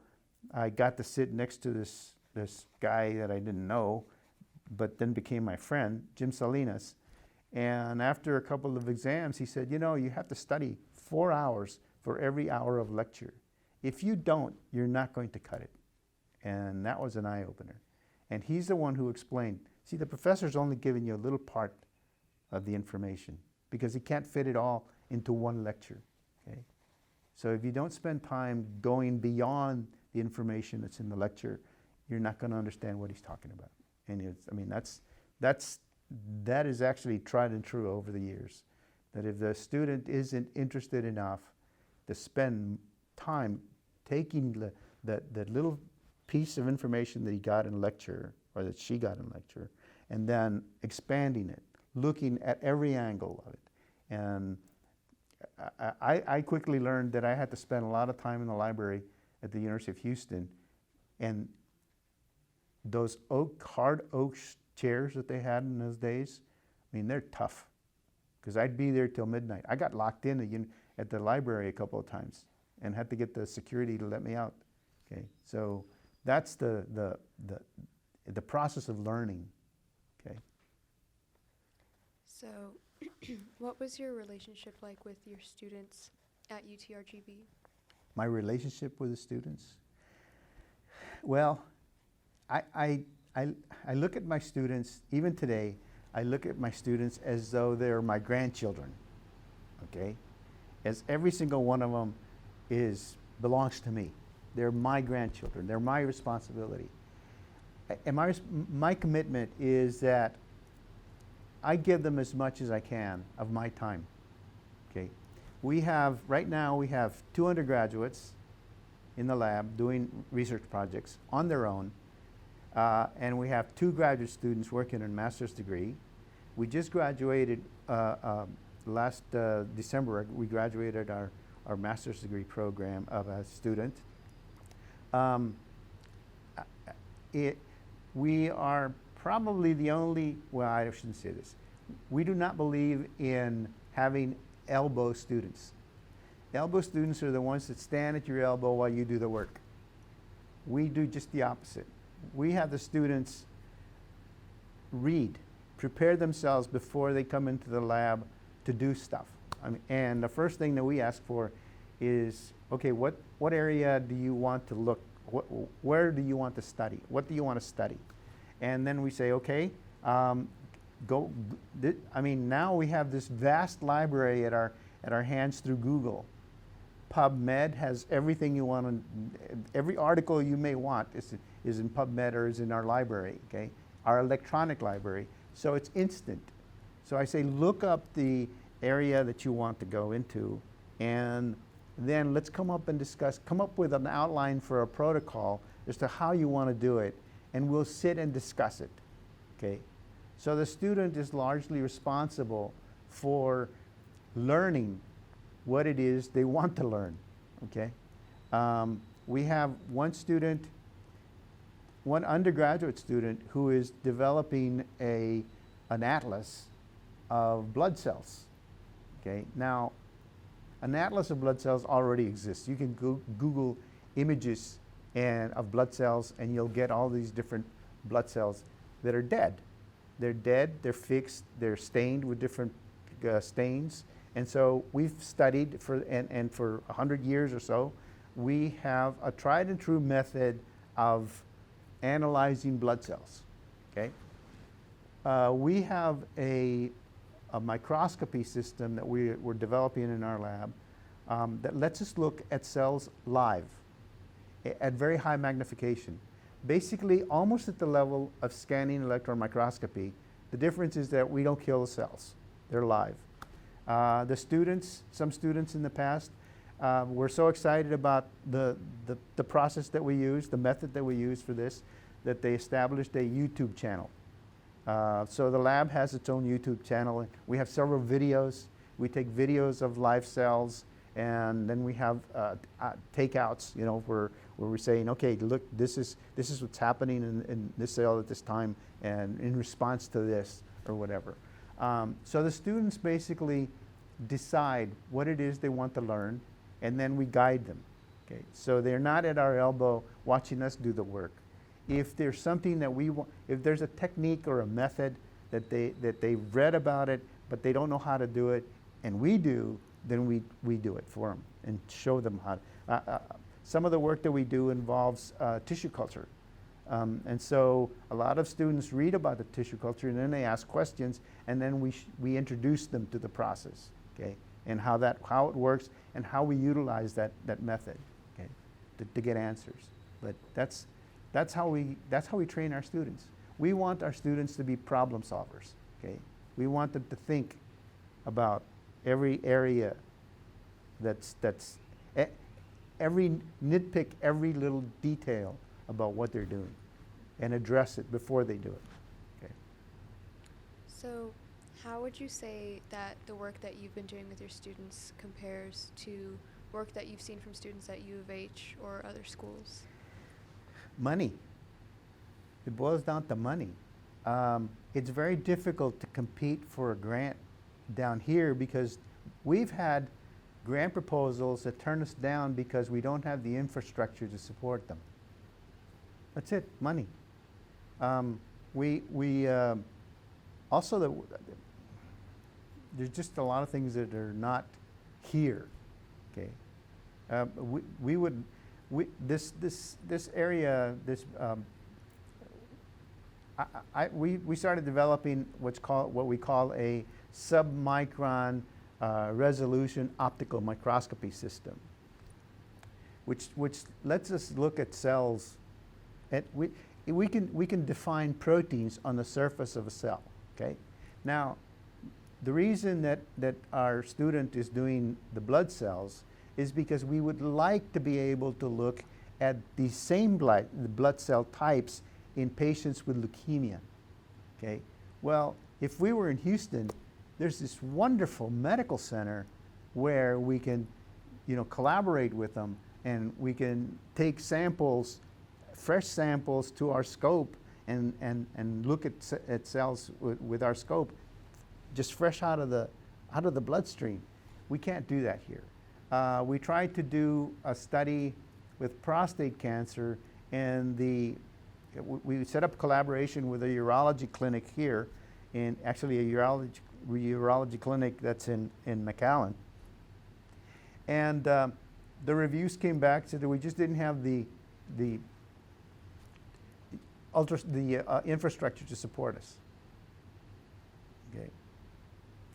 I got to sit next to this guy that I didn't know, but then became my friend, Jim Salinas. And after a couple of exams, he said, you know, you have to study 4 hours for every hour of lecture. If you don't, you're not going to cut it. And that was an eye-opener. And he's the one who explained, See, the professor's only giving you a little part of the information because he can't fit it all into one lecture. Okay? So if you don't spend time going beyond the information that's in the lecture, you're not going to understand what he's talking about. And it's, I mean, that is actually tried and true over the years. That if the student isn't interested enough to spend time taking that little piece of information that he got in lecture, or that she got in lecture, and then expanding it, looking at every angle of it. And I quickly learned that I had to spend a lot of time in the library at the University of Houston, and those hard oak chairs that they had in those days, I mean, they're tough, because I'd be there till midnight. I got locked in at the library a couple of times and had to get the security to let me out. Okay, so that's the process of learning. Okay. So, what was your relationship like with your students at UTRGV? My relationship with the students? Well, I look at my students, even today, I look at my students as though they're my grandchildren, okay? As every single one of them belongs to me. They're my grandchildren. They're my responsibility. And my commitment is that I give them as much as I can of my time, okay? Right now we have 2 undergraduates in the lab doing research projects on their own, and we have 2 graduate students working on a master's degree. We just graduated last December. We graduated our master's degree program of a student. We are probably the only, well, I shouldn't say this. We do not believe in having elbow students. Elbow students are the ones that stand at your elbow while you do the work. We do just the opposite. We have the students read, prepare themselves before they come into the lab to do stuff. I mean, and the first thing that we ask for is, okay, what area do you want to look, where do you want to study? What do you want to study? And then we say, okay, I mean, now we have this vast library at our hands through Google. PubMed has everything you want, every article you may want is in PubMed or is in our library, okay? Our electronic library, so it's instant. So I say look up the area that you want to go into, and then let's come up and discuss, come up with an outline for a protocol as to how you want to do it, and we'll sit and discuss it, okay? So the student is largely responsible for learning what it is they want to learn, okay? We have one undergraduate student who is developing an atlas of blood cells, okay? Now, an atlas of blood cells already exists. You can Google images of blood cells, and you'll get all these different blood cells that are dead. They're dead, they're fixed, they're stained with different stains. And so we've studied for 100 years or so, we have a tried and true method of analyzing blood cells, okay? We have a microscopy system that we're developing in our lab that lets us look at cells live at very high magnification. Basically, almost at the level of scanning electron microscopy. The difference is that we don't kill the cells. They're live. Some students in the past were so excited about the process that we use, the method that we use for this, that they established a YouTube channel. So the lab has its own YouTube channel. We have several videos. We take videos of live cells, and then we have takeouts, you know, where we're saying, okay, look, this is what's happening in this cell at this time, and in response to this or whatever. So the students basically decide what it is they want to learn, and then we guide them. Okay, so they're not at our elbow watching us do the work. If there's something that we want, if there's a technique or a method that they've read about it, but they don't know how to do it, and we do, then we do it for them and show them how. Some of the work that we do involves tissue culture. And so a lot of students read about the tissue culture and then they ask questions, and then we introduce them to the process, okay, and how it works and how we utilize that method, okay, to get answers. But that's how we train our students. We want our students to be problem solvers, okay. We want them to think about every area nitpick every little detail about what they're doing and address it before they do it. Okay. So how would you say that the work that you've been doing with your students compares to work that you've seen from students at U of H or other schools? Money. It boils down to money. It's very difficult to compete for a grant down here because we've had grant proposals that turn us down because we don't have the infrastructure to support them. That's it, money. Also, there's just a lot of things that are not here. Okay, this area, we started developing what we call a submicron resolution optical microscopy system, which lets us look at cells. We can define proteins on the surface of a cell. Okay, now the reason that our student is doing the blood cells is because we would like to be able to look at the same blood cell types in patients with leukemia. Okay, well, if we were in Houston, there's this wonderful medical center where we can, collaborate with them, and we can take samples, fresh samples, to our scope and look at cells with our scope, just fresh out of the bloodstream. We can't do that here. We tried to do a study with prostate cancer, and we set up collaboration with a urology clinic here, and actually a urology clinic that's in McAllen. And the reviews came back, said that we just didn't have the infrastructure to support us. Okay,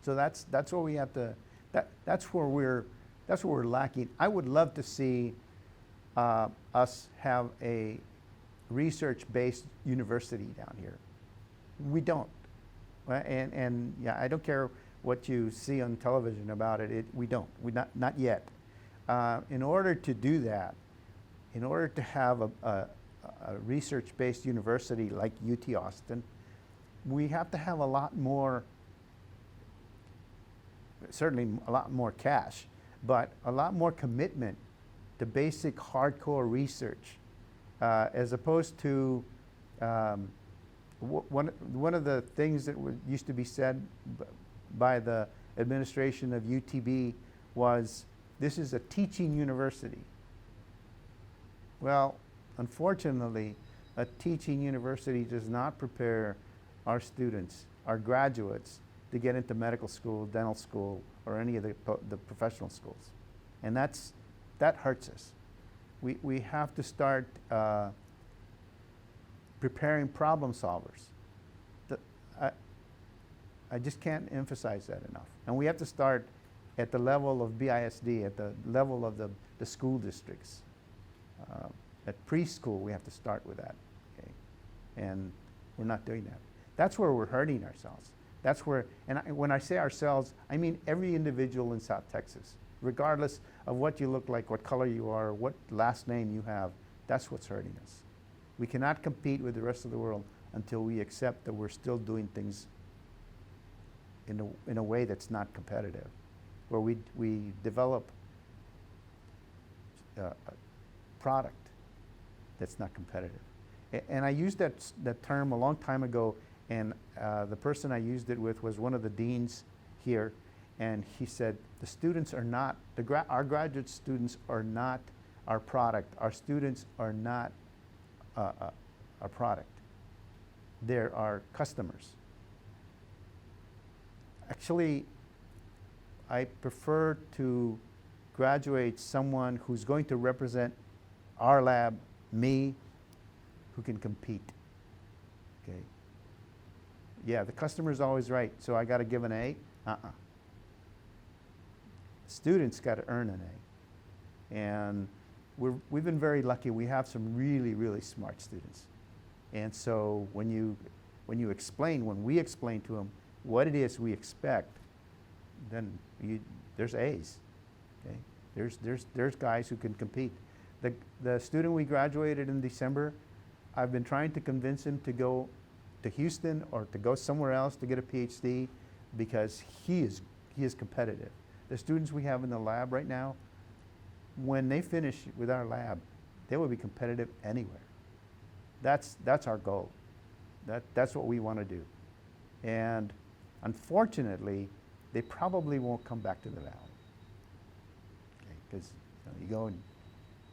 so that's where we have to. That's where we're lacking. I would love to see us have a research-based university down here. We don't. And yeah, I don't care what you see on television about it. We don't. Not yet. In order to do that, in order to have a research-based university like UT Austin, we have to have a lot more. Certainly, a lot more cash, but a lot more commitment to basic hardcore research, as opposed to. One of the things that used to be said by the administration of UTB was, this is a teaching university. Well, unfortunately, a teaching university does not prepare our students, our graduates, to get into medical school, dental school, or any of the professional schools. And that hurts us. We have to start preparing problem solvers. I just can't emphasize that enough. And we have to start at the level of BISD, at the level of the school districts. At preschool, we have to start with that. Okay? And we're not doing that. That's where we're hurting ourselves. That's where, when I say ourselves, I mean every individual in South Texas, regardless of what you look like, what color you are, what last name you have. That's what's hurting us. We cannot compete with the rest of the world until we accept that we're still doing things in a way that's not competitive, where we develop a product that's not competitive. And I used that term a long time ago, and the person I used it with was one of the deans here, and he said, the students are not, our graduate students are not our product. Our students are not our product. They're our customers. Actually, I prefer to graduate someone who's going to represent our lab, me, who can compete. Okay. Yeah, the customer's always right, so I got to give an A? Students got to earn an A. And we've been very lucky. We have some really, really smart students. And so when we explain to them what it is we expect, then there's A's. Okay? There's guys who can compete. The student we graduated in December, I've been trying to convince him to go to Houston or to go somewhere else to get a PhD because he is competitive. The students we have in the lab right now, when they finish with our lab, they will be competitive anywhere. That's our goal. That's what we want to do. And unfortunately, they probably won't come back to the valley. Because you go and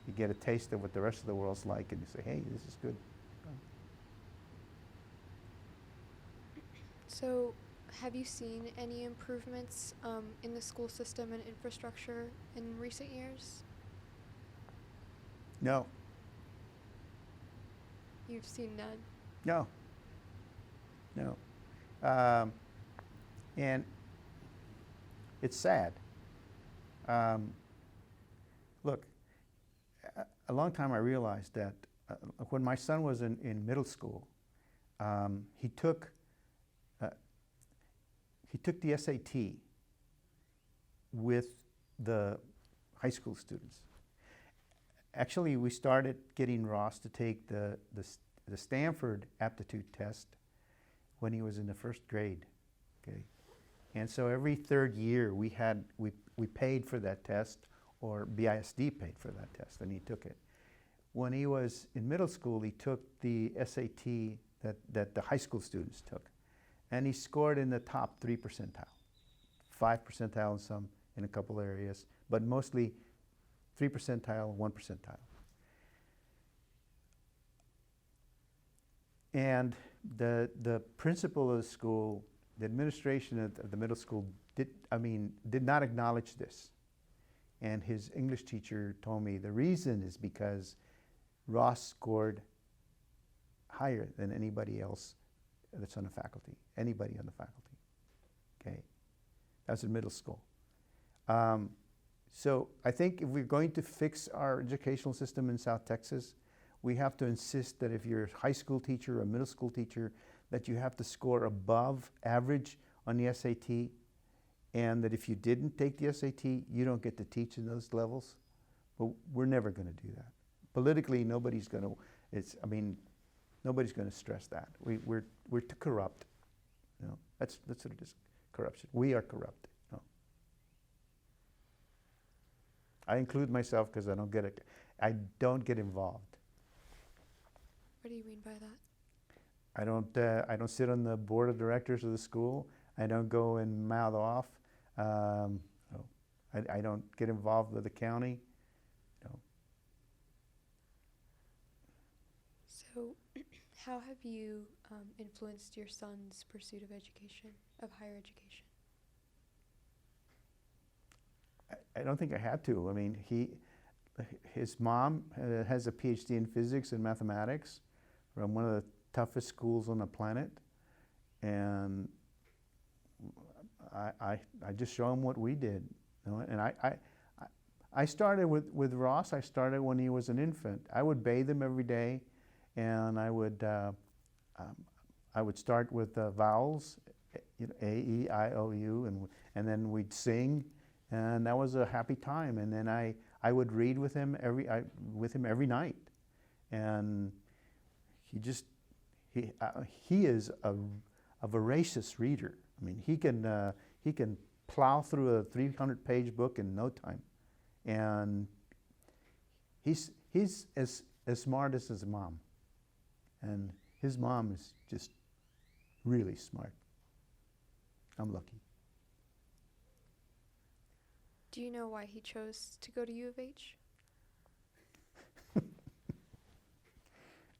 you get a taste of what the rest of the world's like and you say, hey, this is good. So, have you seen any improvements in the school system and infrastructure in recent years? No. You've seen none? No. No. And it's sad. Look, a long time I realized that when my son was in middle school, he took the SAT with the high school students. Actually, we started getting Ross to take the Stanford aptitude test when he was in the first grade. Okay, and so every third year we paid for that test, or BISD paid for that test, and he took it. When he was in middle school, he took the SAT that the high school students took. And he scored in the top 3 percentile, 5 percentile in a couple areas, but mostly 3 percentile, 1 percentile. And the principal of the school, the administration of the middle school did not acknowledge this. And his English teacher told me the reason is because Ross scored higher than anybody else that's on the faculty, anybody on the faculty. Okay, that's in middle school. So I think if we're going to fix our educational system in South Texas, we have to insist that if you're a high school teacher or a middle school teacher, that you have to score above average on the SAT, and that if you didn't take the SAT, you don't get to teach in those levels. But we're never going to do that. Politically, nobody's going to. Nobody's going to stress that. We're too corrupt. You know, that's what it is. Corruption. We are corrupt. You know. I include myself because I don't get it. I don't get involved. What do you mean by that? I don't sit on the board of directors of the school. I don't go and mouth off. I don't get involved with the county. No. So, how have you influenced your son's pursuit of education, of higher education? I don't think I had to. I mean, his mom has a PhD in physics and mathematics from one of the toughest schools on the planet, and I just show him what we did. You know? And I started with Ross. I started when he was an infant. I would bathe him every day, and I would start with vowels, A, E, I, O, U, and then we'd sing, and that was a happy time. And then I would read with him every night, and he is a voracious reader. I mean, he can plow through a 300-page book in no time, and he's as smart as his mom, and his mom is just really smart. I'm lucky. Do you know why he chose to go to U of H?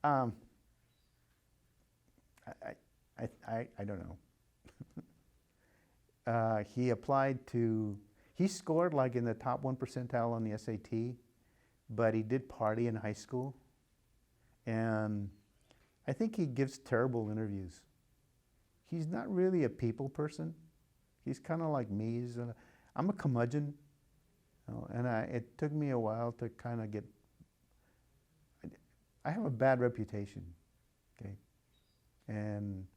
I don't know. He scored like in the top 1 percentile on the SAT, but he did party in high school, and I think he gives terrible interviews. He's not really a people person. He's kind of like me. I'm a curmudgeon, you know, and it took me a while to kind of get. I have a bad reputation, okay, and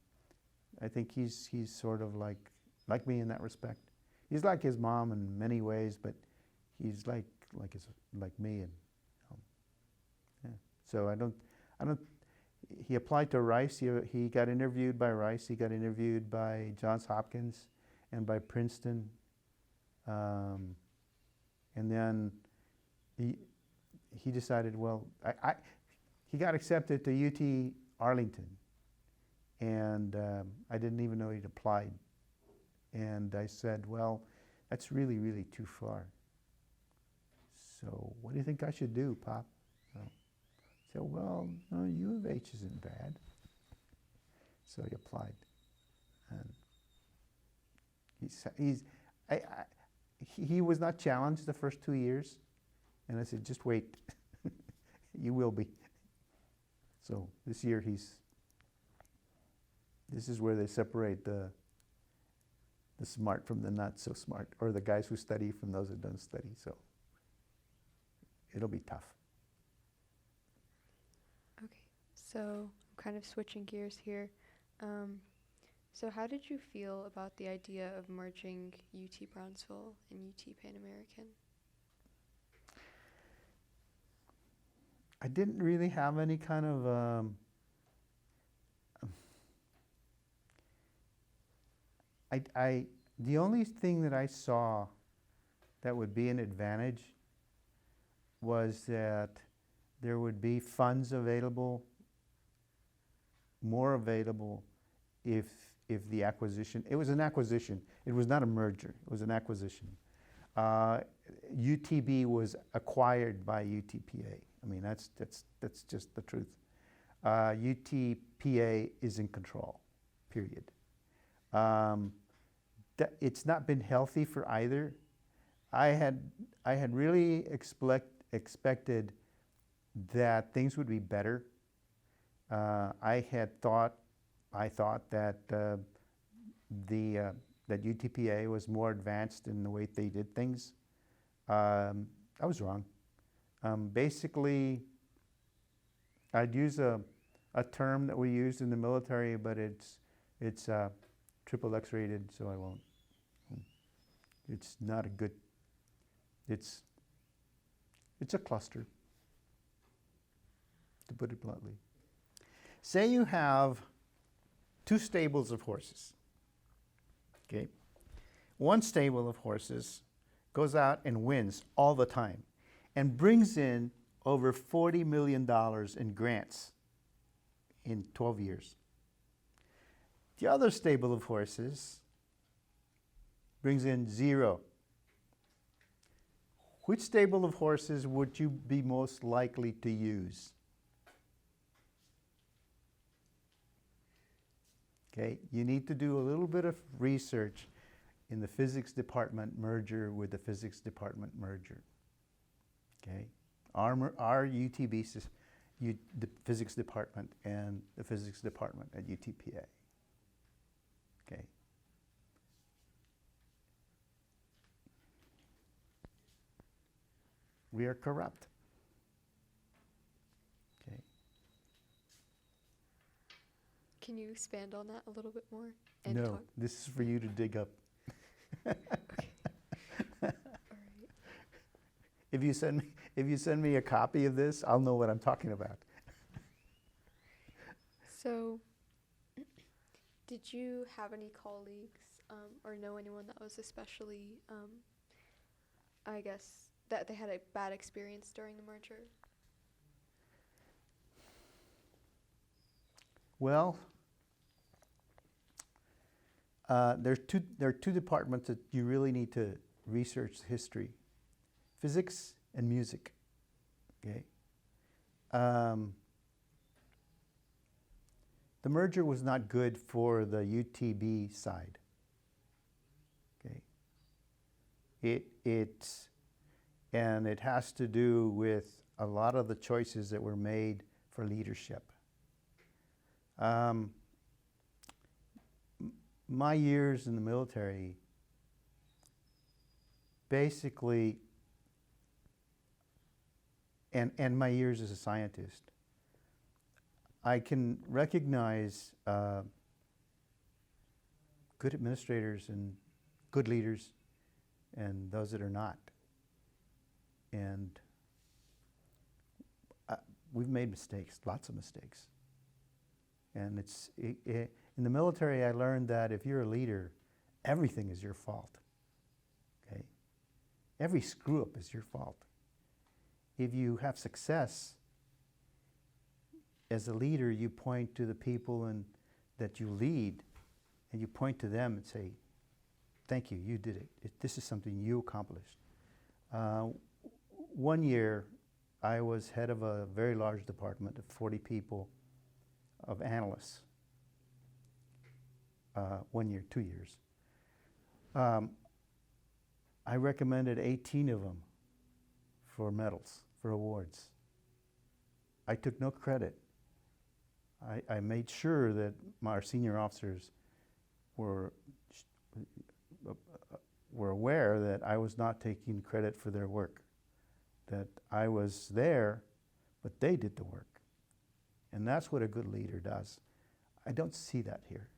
I think he's sort of like me in that respect. He's like his mom in many ways, but he's like me, and yeah. So I don't. He applied to Rice. He got interviewed by Rice. He got interviewed by Johns Hopkins, and by Princeton, and then he decided. Well, he got accepted to UT Arlington, and I didn't even know he'd applied. And I said, well, that's really, really too far. So what do you think I should do, Pop? He said, well, no, U of H isn't bad. So he applied. And he was not challenged the first 2 years. And I said, just wait. You will be. So this year this is where they separate the smart from the not so smart, or the guys who study from those who don't study. So it'll be tough. Okay, so I'm kind of switching gears here. So how did you feel about the idea of merging UT Brownsville and UT Pan American? I didn't really have any kind of the only thing that I saw that would be an advantage was that there would be funds available, more available, if the acquisition, it was an acquisition, it was not a merger, it was an acquisition. UTB was acquired by UTPA. I mean, that's just the truth. UTPA is in control, period. It's not been healthy for either. I had really expected that things would be better. I thought that that UTPA was more advanced in the way they did things. I was wrong. Basically, I'd use a term that we used in the military, but it's triple X rated, so I won't. It's not a good. It's a cluster, to put it bluntly. Say you have 2 stables of horses. Okay, one stable of horses goes out and wins all the time, and brings in over $40 million in grants in 12 years. The other stable of horses brings in 0. Which stable of horses would you be most likely to use? Okay, you need to do a little bit of research in the physics department merger with the physics department merger. Okay, our UTB, the physics department, and the physics department at UTPA. Okay. We are corrupt. Okay. Can you expand on that a little bit more? No, this is for you to dig up. Okay. All right. If you send me a copy of this, I'll know what I'm talking about. So, did you have any colleagues or know anyone that was especially, I guess, that they had a bad experience during the merger? Well, there are two departments that you really need to research history: physics and music. Okay. The merger was not good for the UTB side. Okay. And it has to do with a lot of the choices that were made for leadership. Um, my years in the military, basically, and my years as a scientist, I can recognize good administrators and good leaders and those that are not. And we've made mistakes, lots of mistakes. And in the military, I learned that if you're a leader, everything is your fault. Okay? Every screw up is your fault. If you have success, as a leader, you point to the people that you lead, and you point to them and say, thank you, you did it. This is something you accomplished. One year, I was head of a very large department of 40 people, of analysts. 1 year, 2 years. I recommended 18 of them for medals, for awards. I took no credit. I made sure that our senior officers were aware that I was not taking credit for their work, that I was there, but they did the work. And that's what a good leader does. I don't see that here.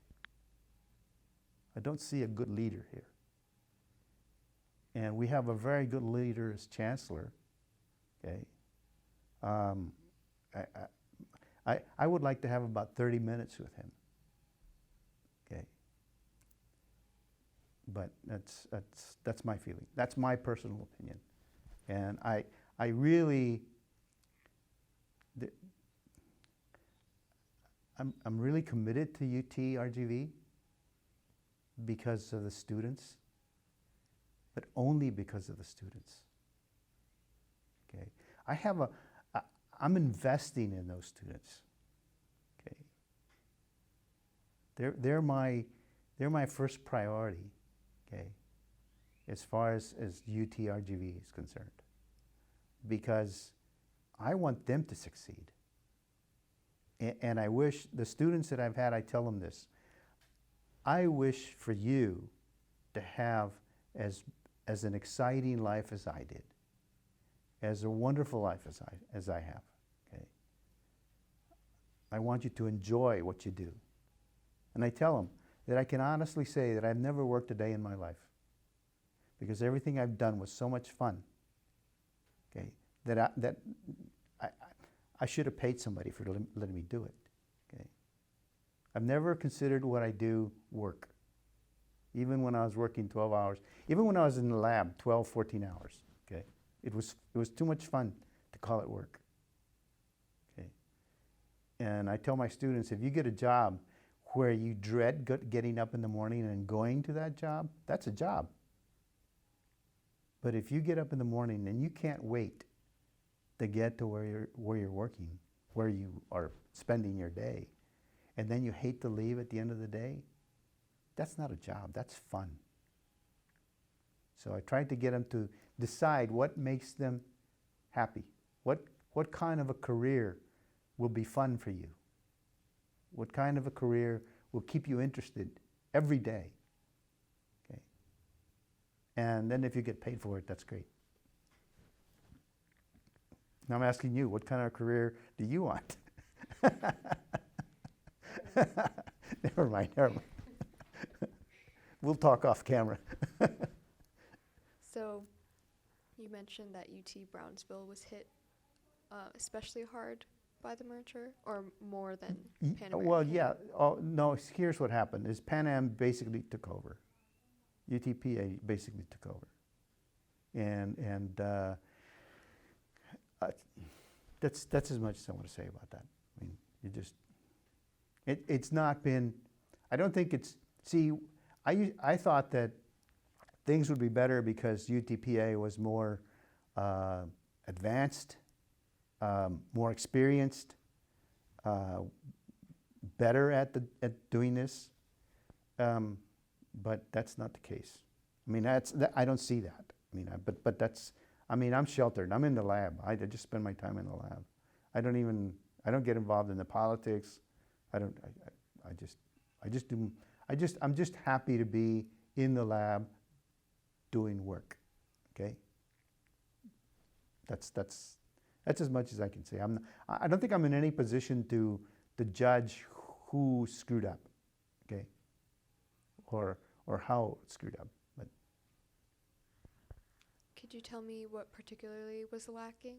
I don't see a good leader here. And we have a very good leader as chancellor. Okay. I would like to have about 30 minutes with him. Okay. But that's my feeling. That's my personal opinion. And I really, I'm really committed to UTRGV because of the students, but only because of the students. Okay, I'm investing in those students. Okay, they're my first priority. Okay, as far as UTRGV is concerned, because I want them to succeed. And I wish the students that I've had, I tell them this. I wish for you to have as an exciting life as I did, as a wonderful life as I have. Okay. I want you to enjoy what you do. And I tell them that I can honestly say that I've never worked a day in my life, because everything I've done was so much fun. Okay, that I should have paid somebody for letting me do it. Okay, I've never considered what I do work, even when I was working 12 hours, even when I was in the lab 12, 14 hours. Okay, it was too much fun to call it work. Okay, and I tell my students, if you get a job where you dread getting up in the morning and going to that job, that's a job. But if you get up in the morning and you can't wait to get to where you're working, where you are spending your day, and then you hate to leave at the end of the day, that's not a job, that's fun. So I tried to get them to decide what makes them happy. What kind of a career will be fun for you? What kind of a career will keep you interested every day? Okay. And then if you get paid for it, that's great. Now I'm asking you, what kind of career do you want? Never mind. We'll talk off camera. So you mentioned that UT Brownsville was hit especially hard by the merger, or more than Pan American? Well, yeah. No, here's what happened, is Pan Am basically took over. UTPA basically took over. And that's as much as I want to say about that. I mean, it's not been, I don't think it's, see, I thought that things would be better because UTPA was more advanced, more experienced, better at doing this, but that's not the case. I mean, I don't see that. I mean, but that's, I mean, I'm sheltered. I'm in the lab. I just spend my time in the lab. I don't get involved in the politics. I don't, I just, I just do, I'm just happy to be in the lab doing work, okay? That's as much as I can say. I don't think I'm in any position to judge who screwed up, okay? Or how it screwed up. But Could you tell me what particularly was lacking?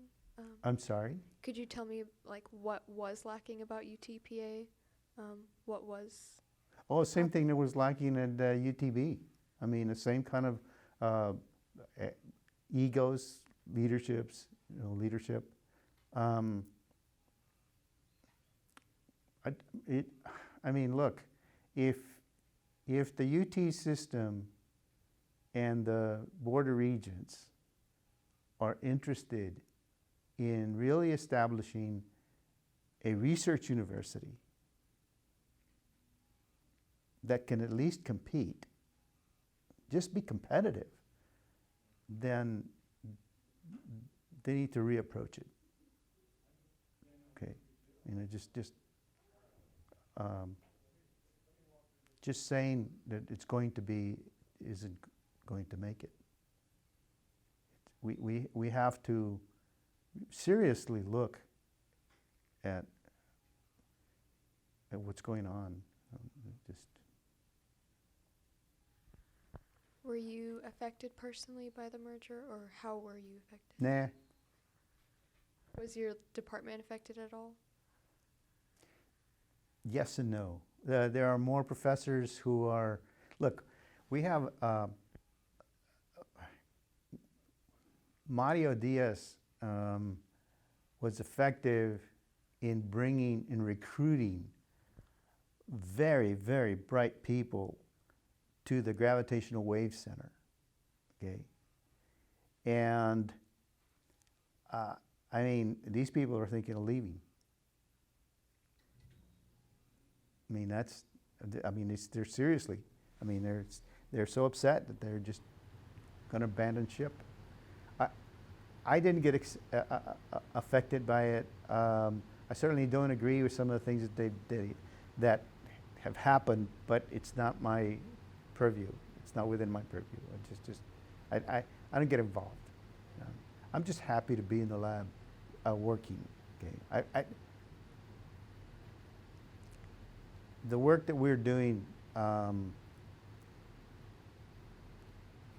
I'm sorry? Could you tell me like what was lacking about UTPA? What was? Oh, same thing that was lacking at UTB. I mean, the same kind of egos, leadership. I mean, look, if the UT system and the Board of Regents are interested in really establishing a research university that can at least compete, just be competitive, then they need to reapproach it. Okay, you know, just saying that it's going to be isn't going to make it. We have to seriously look at what's going on. Were you affected personally by the merger, or how were you affected? Nah. Was your department affected at all? Yes and no. There are more professors who are, look, we have Mario Diaz was effective in recruiting very, very bright people to the Gravitational Wave Center, okay? And I mean, these people are thinking of leaving. I mean, they're seriously, I mean, they're so upset that they're just going to abandon ship. I didn't get affected by it. I certainly don't agree with some of the things that have happened, but it's not my purview. It's not within my purview. I don't get involved. I'm just happy to be in the lab working. Okay. The work that we're doing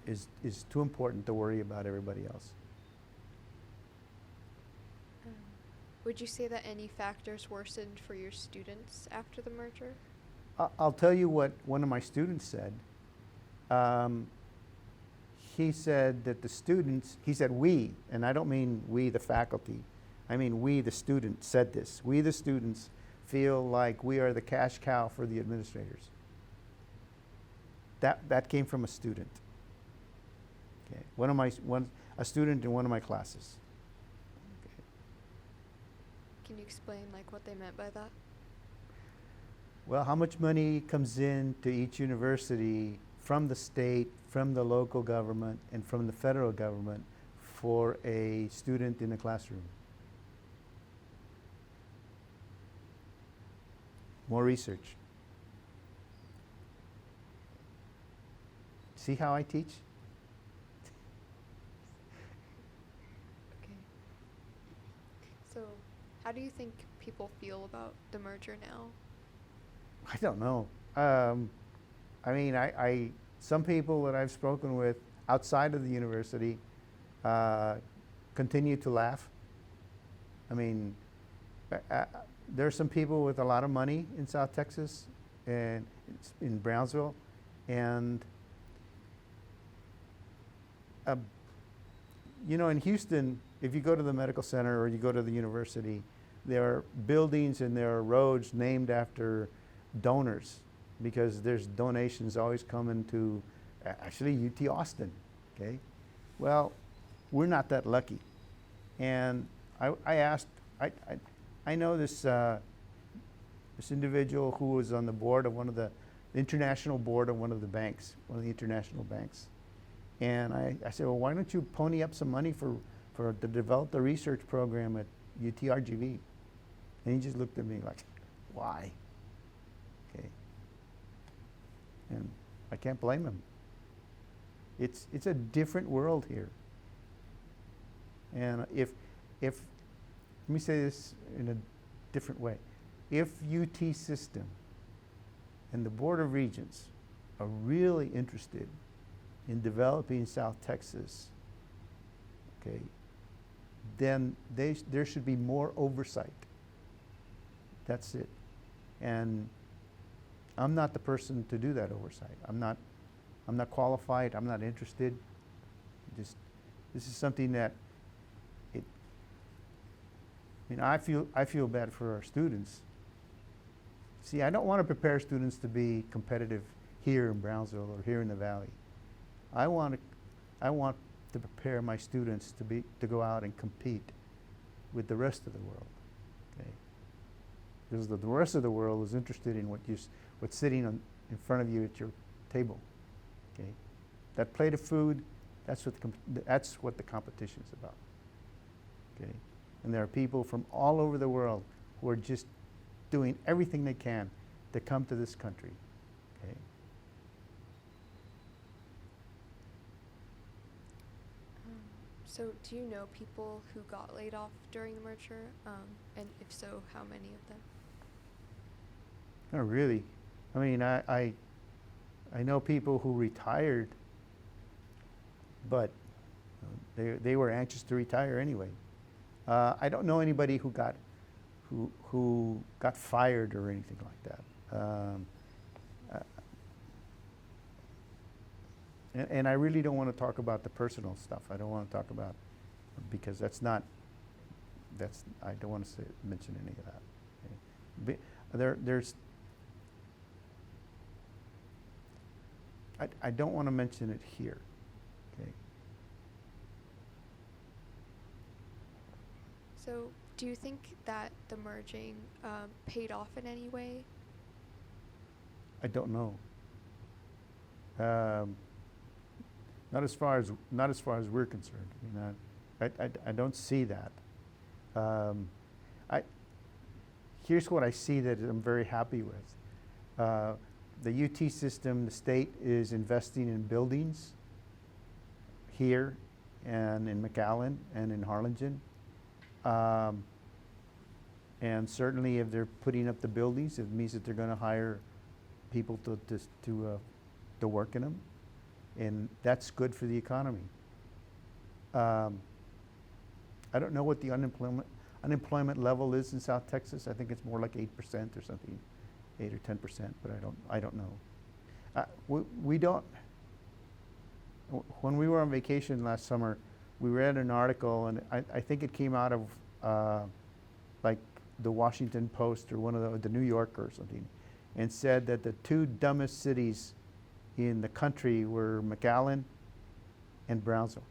is too important to worry about everybody else. Would you say that any factors worsened for your students after the merger? I'll tell you what one of my students said. He said that the students, he said we, and I don't mean we the faculty, I mean we the students said this. We the students feel like we are the cash cow for the administrators. That came from a student. Okay. A student in one of my classes. Okay. Can you explain like what they meant by that? Well, how much money comes in to each university from the state, from the local government, and from the federal government for a student in a classroom? More research. See how I teach? Okay. So, how do you think people feel about the merger now? I don't know. I mean, some people that I've spoken with outside of the university continue to laugh. I mean, there are some people with a lot of money in South Texas and in Brownsville, and you know, in Houston, if you go to the medical center or you go to the university, there are buildings and there are roads named after donors, because there's donations always coming to actually UT Austin. Okay, well, we're not that lucky, and I asked. I know this individual who was on the board of one of the international board of one of the banks, one of the international banks, and I said, well, why don't you pony up some money to develop the research program at UTRGV? And he just looked at me like, why? And I can't blame him. It's a different world here. And if let me say this in a different way. If UT system and the Board of Regents are really interested in developing South Texas, okay, then there should be more oversight. That's it. And I'm not the person to do that oversight. I'm not qualified. I'm not interested. This is something that I feel bad for our students. See, I don't want to prepare students to be competitive here in Brownsville or here in the Valley. I want to prepare my students to go out and compete with the rest of the world. Okay? Because the rest of the world is interested in what's sitting in front of you at your table. Okay? That plate of food, that's what the competition is about. Okay? And there are people from all over the world who are just doing everything they can to come to this country. Okay? So do you know people who got laid off during the merger? And if so, how many of them? Not really. I mean, I know people who retired, but they were anxious to retire anyway. I don't know anybody who got fired or anything like that. And I really don't want to talk about the personal stuff. I don't want to talk about, because I don't want to mention any of that. Okay? I don't want to mention it here. Okay? So do you think that the merging paid off in any way? I don't know. Not as far as we're concerned. I don't see that. Here's what I see that I'm very happy with. The UT system, the state is investing in buildings here and in McAllen and in Harlingen. And certainly if they're putting up the buildings, it means that they're going to hire people to work in them. And that's good for the economy. I don't know what the unemployment level is in South Texas. I think it's more like 8% or something, 8 or 10%, but I don't know. We don't. When we were on vacation last summer, we read an article, and I think it came out of like the Washington Post or one of the New Yorker or something, and said that the two dumbest cities in the country were McAllen and Brownsville.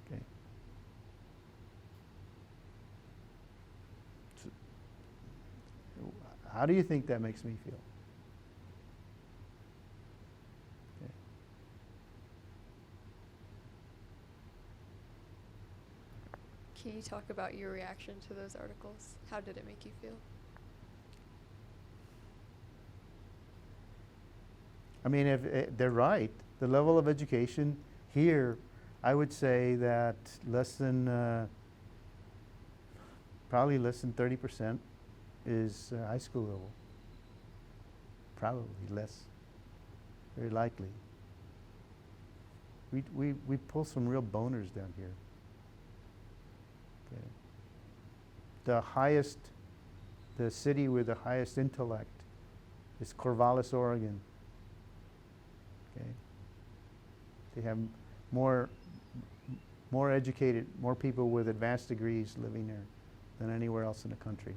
Okay. So, how do you think that makes me feel? Okay. Can you talk about your reaction to those articles? How did it make you feel? I mean, if they're right, the level of education here, I would say that probably less than 30% is high school level. Probably less, very likely. We pull some real boners down here. Okay. The city with the highest intellect is Corvallis, Oregon. Okay. They have more educated, more people with advanced degrees living there than anywhere else in the country.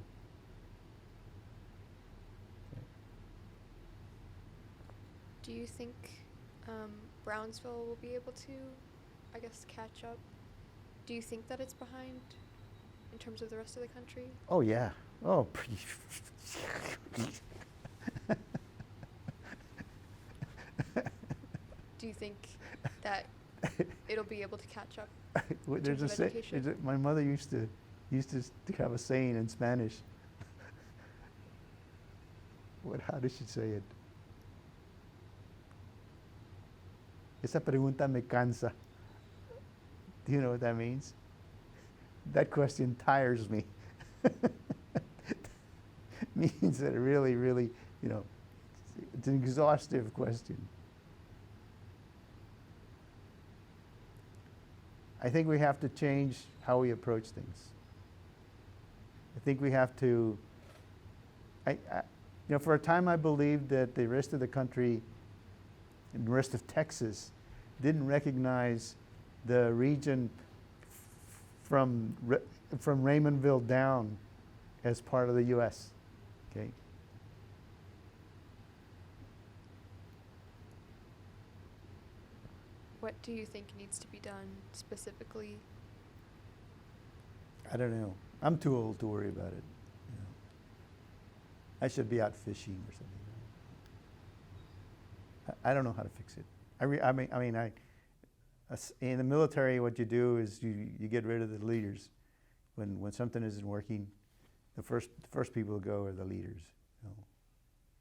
Okay. Do you think Brownsville will be able to, I guess, catch up? Do you think that it's behind in terms of the rest of the country? Oh yeah. Oh. Do you think that it'll be able to catch up in There's terms of education? my mother used to have a saying in Spanish. How does she say it? Esa pregunta me cansa. Do you know what that means? That question tires me. Means that it really, really, it's an exhaustive question. I think we have to change how we approach things. I think we have to, for a time I believed that the rest of the country and the rest of Texas didn't recognize the region from Raymondville down as part of the U.S. Okay. What do you think needs to be done specifically? I don't know. I'm too old to worry about it. I should be out fishing or something. I don't know how to fix it. In the military, what you do is you get rid of the leaders. When something isn't working, the first people to go are the leaders.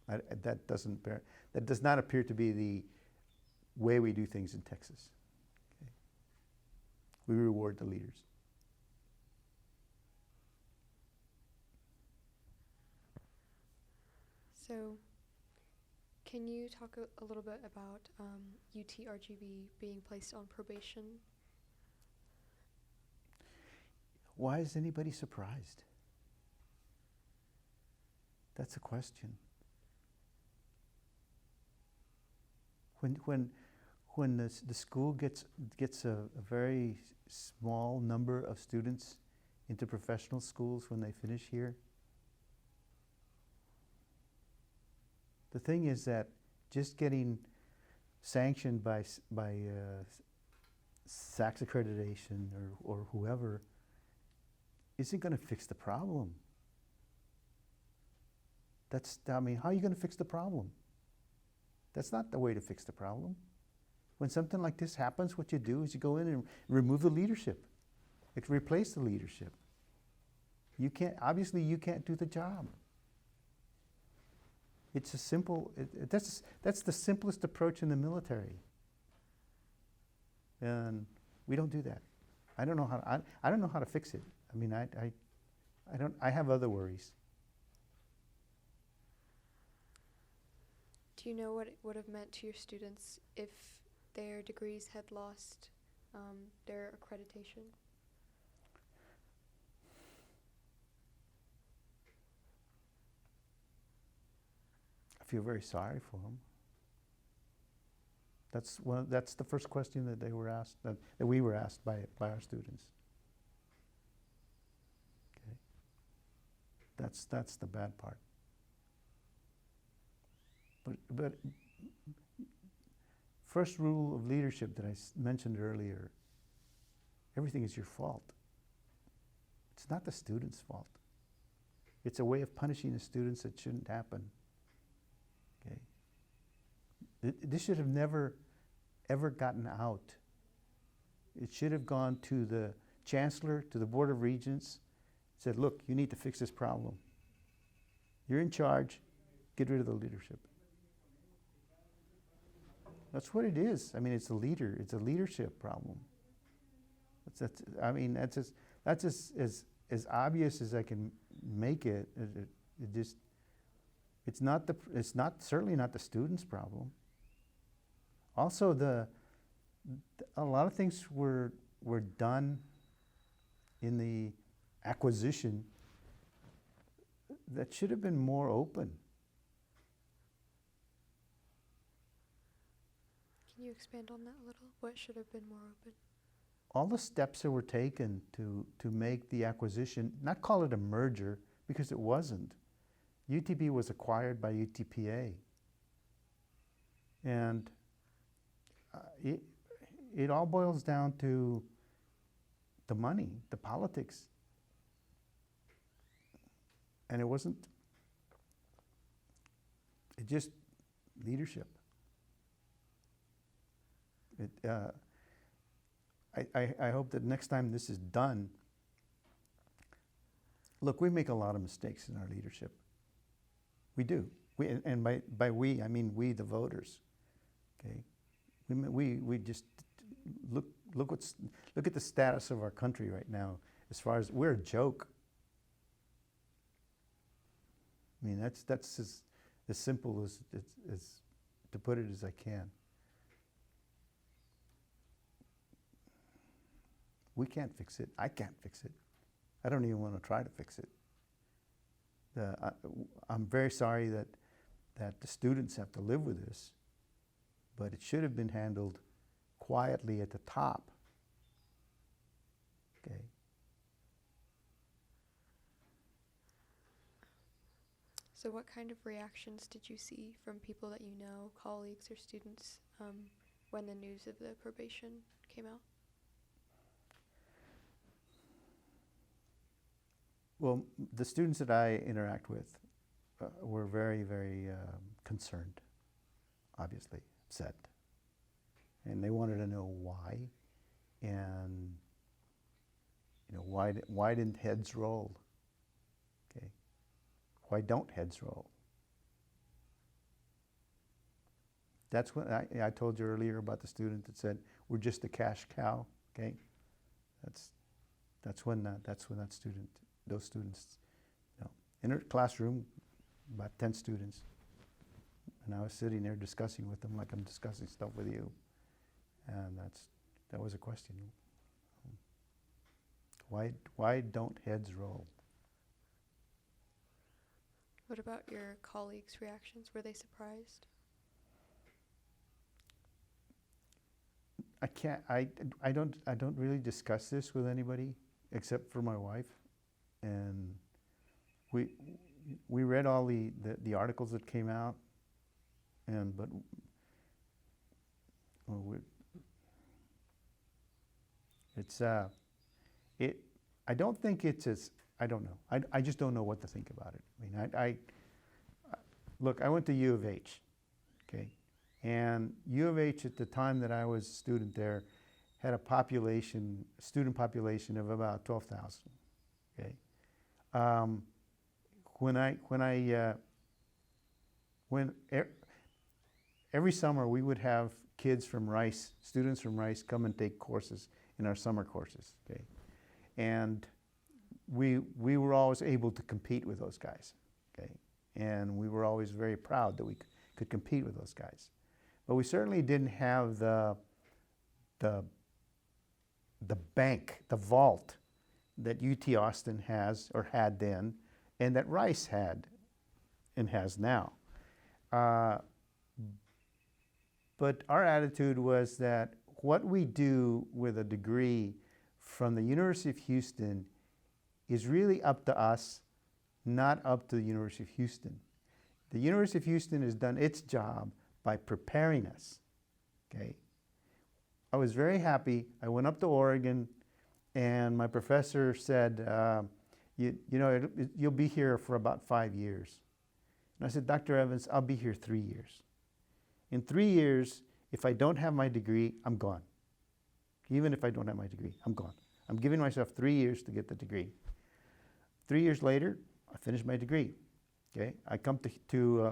That does not appear to be the way we do things in Texas. Okay. We reward the leaders. So, can you talk a little bit about UTRGV being placed on probation? Why is anybody surprised? That's a question. When the school gets a very small number of students into professional schools when they finish here, the thing is that just getting sanctioned by SACS accreditation or whoever isn't going to fix the problem. How are you going to fix the problem? That's not the way to fix the problem. When something like this happens, what you do is you go in and remove the leadership. Replace the leadership. Obviously you can't do the job. It's a simple, that's the simplest approach in the military. And we don't do that. I don't know how to fix it. I have other worries. Do you know what it would have meant to your students if their degrees had lost their accreditation? I feel very sorry for them. That's the first question that they were asked, that we were asked by our students. Okay. That's the bad part. But first rule of leadership that I mentioned earlier, everything is your fault. It's not the student's fault. It's a way of punishing the students that shouldn't happen. Okay. This should have never, ever gotten out. It should have gone to the chancellor, to the Board of Regents, said, look, you need to fix this problem. You're in charge, get rid of the leadership. That's what it is. It's a leadership problem. That's as obvious as I can make it. It's certainly not the student's problem. Also, a lot of things were done in the acquisition that should have been more open. Can you expand on that a little? What should have been more open? All the steps that were taken to make the acquisition, not call it a merger, because it wasn't. UTB was acquired by UTPA. And it all boils down to the money, the politics. And it just leadership. I hope that next time this is done, look, we make a lot of mistakes in our leadership. We do. and by we, I mean we, the voters. Okay, we just look at the status of our country right now. As far as we're a joke. I mean, that's as simple as to put it as I can. We can't fix it. I can't fix it. I don't even want to try to fix it. I'm very sorry that the students have to live with this, but it should have been handled quietly at the top. Okay. So what kind of reactions did you see from people that you know, colleagues or students, when the news of the probation came out? Well, the students that I interact with were very, very concerned, obviously, upset. And they wanted to know why, and why didn't heads roll? Okay, why don't heads roll? That's what I told you earlier about the student that said we're just a cash cow. Okay, that's when those students, in a classroom, about 10 students, and I was sitting there discussing with them like I'm discussing stuff with you, and that was a question. Why don't heads roll? What about your colleagues' reactions? Were they surprised? I don't really discuss this with anybody except for my wife, and we read all the articles that came out, but I don't think it's as, I don't know. I just don't know what to think about it. I mean, look, I went to U of H, okay? And U of H at the time that I was a student there had a student population of about 12,000, okay? Every summer we would have kids from Rice, students from Rice, come and take courses in our summer courses, okay? And we were always able to compete with those guys, okay? And we were always very proud that we could compete with those guys. But we certainly didn't have the bank, the vault that UT Austin has or had then, and that Rice had and has now. But our attitude was that what we do with a degree from the University of Houston is really up to us, not up to the University of Houston. The University of Houston has done its job by preparing us, okay? I was very happy. I went up to Oregon, and my professor said, you'll be here for about 5 years. And I said, Dr. Evans, I'll be here 3 years. In 3 years, if I don't have my degree, I'm gone. Even if I don't have my degree, I'm gone. I'm giving myself 3 years to get the degree. 3 years later, I finished my degree. Okay, I come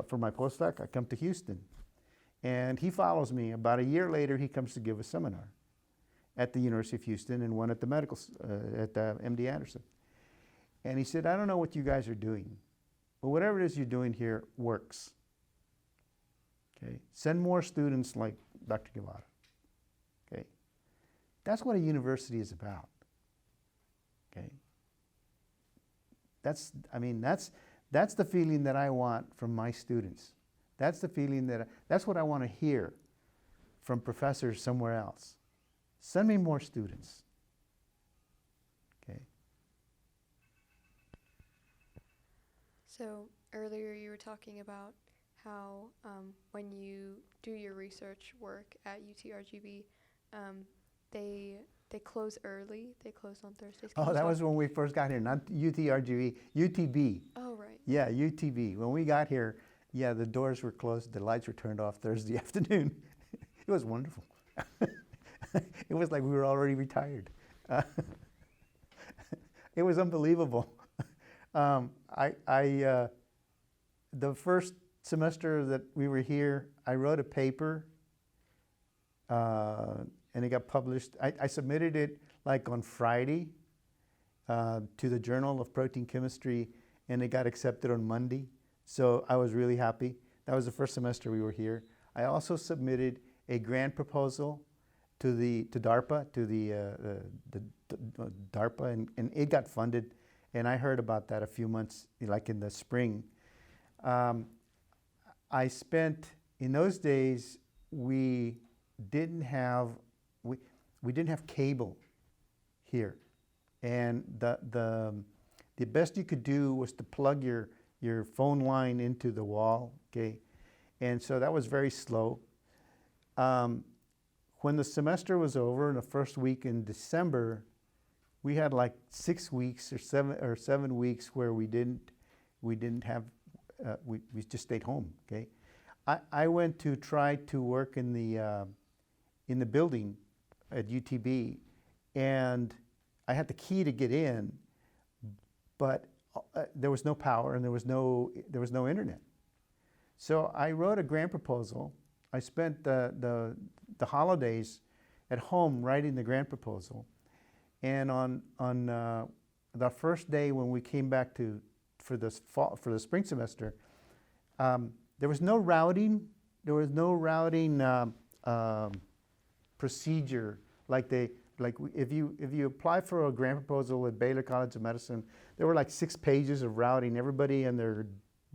for my postdoc. I come to Houston, and he follows me. About a year later, he comes to give a seminar at the University of Houston and one at the MD Anderson. And he said, I don't know what you guys are doing, but whatever it is you're doing here works. Okay, send more students like Dr. Guevara. Okay, that's what a university is about. Okay, that's the feeling that I want from my students. That's the feeling that's what I want to hear from professors somewhere else. Send me more students. Okay. So earlier you were talking about how when you do your research work at UTRGV, they close early. They close on Thursdays. Oh, that was when we first got here, not UTRGV, UTB. Oh, right. Yeah, UTB. When we got here, yeah, the doors were closed, the lights were turned off Thursday afternoon. It was wonderful. It was like we were already retired. It was unbelievable. The first semester that we were here, I wrote a paper, and it got published. I submitted it like on Friday to the Journal of Protein Chemistry, and it got accepted on Monday. So I was really happy. That was the first semester we were here. I also submitted a grant proposal to DARPA, the DARPA, and it got funded. And I heard about that a few months, like in the spring. I spent, in those days, we didn't have cable here, and the best you could do was to plug your phone line into the wall, okay, and so that was very slow. When the semester was over, in the first week in December, we had like 6 weeks or 7 weeks where we didn't have we just stayed home, okay. I went to try to work in the building at UTB, and I had the key to get in, but there was no power and there was no internet. So I wrote a grant proposal. I spent the holidays at home writing the grant proposal, and on the first day when we came back for the spring semester, there was no routing. There was no routing procedure if you apply for a grant proposal at Baylor College of Medicine, there were like 6 pages of routing. Everybody and their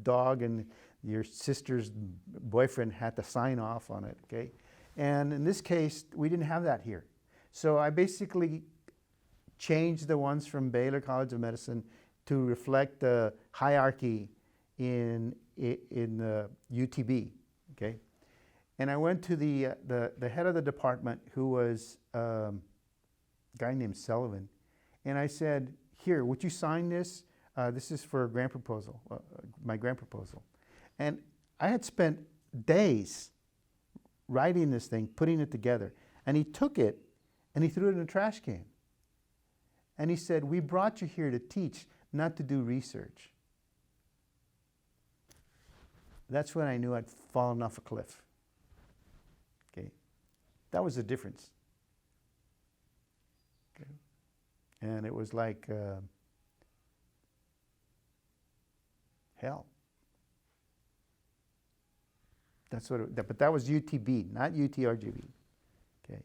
dog and your sister's boyfriend had to sign off on it, okay? And in this case, we didn't have that here. So I basically changed the ones from Baylor College of Medicine to reflect the hierarchy in the UTB, okay? And I went to the head of the department, who was a guy named Sullivan, and I said, "Here, would you sign this? This is for a grant proposal, my grant proposal." And I had spent days writing this thing, putting it together, and he took it and he threw it in a trash can. And he said, "We brought you here to teach, not to do research." That's when I knew I'd fallen off a cliff. Okay, that was the difference. Okay, and it was like hell. That's what. But that was UTB, not UTRGV. Okay.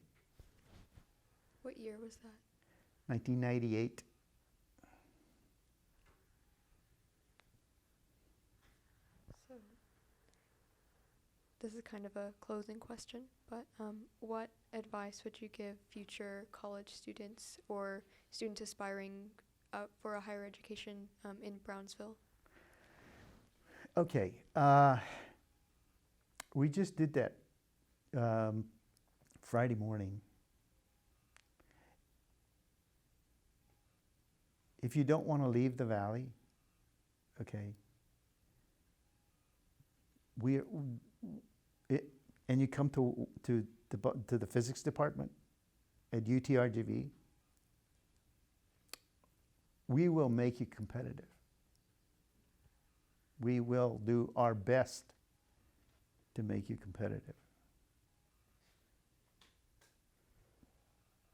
What year was that? 1998. So, this is kind of a closing question, but what advice would you give future college students or students aspiring for a higher education in Brownsville? Okay. We just did that Friday morning. If you don't want to leave the valley, okay, and you come to the physics department at UTRGV, we will make you competitive. We will do our best to make you competitive.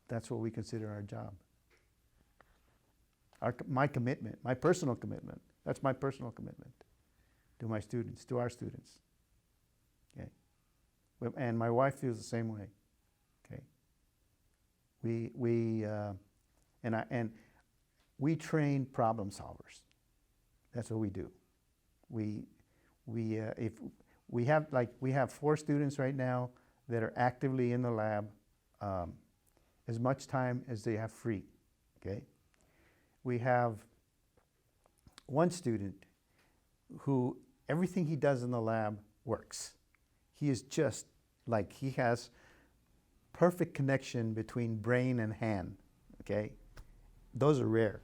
That's what we consider our job. My commitment, my personal commitment. That's my personal commitment to my students, to our students. Okay, and my wife feels the same way. Okay, we train problem solvers. That's what we do. If we have 4 students right now that are actively in the lab, as much time as they have free. Okay. We have 1 student who everything he does in the lab works. He is just like, he has perfect connection between brain and hand, okay? Those are rare.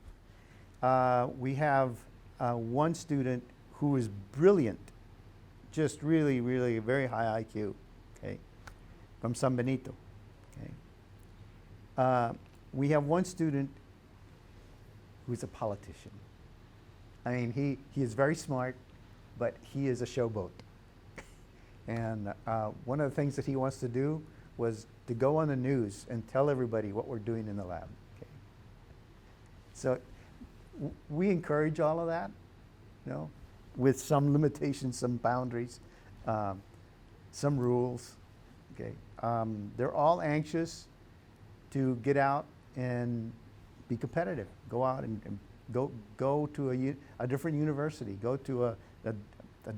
We have 1 student who is brilliant, just really, really very high IQ, okay? From San Benito, okay? We have 1 student who's a politician. I mean, he is very smart, but he is a showboat, And one of the things that he wants to do was to go on the news and tell everybody what we're doing in the lab. Okay. So we encourage all of that, you know, with some limitations, some boundaries, some rules. Okay. They're all anxious to get out and be competitive. Go out and go to a different university. Go to a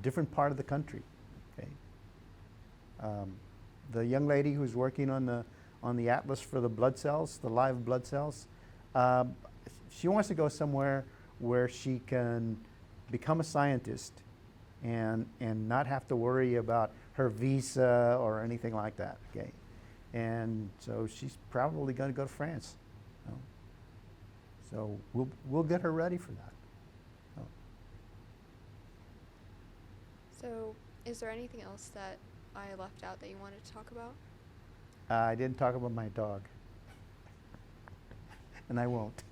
different part of the country. Okay. The young lady who's working on the atlas for the blood cells, the live blood cells, she wants to go somewhere where she can become a scientist and not have to worry about her visa or anything like that. Okay. And so she's probably going to go to France. You know. So we'll get her ready for that. So, is there anything else that I left out that you wanted to talk about? I didn't talk about my dog, and I won't.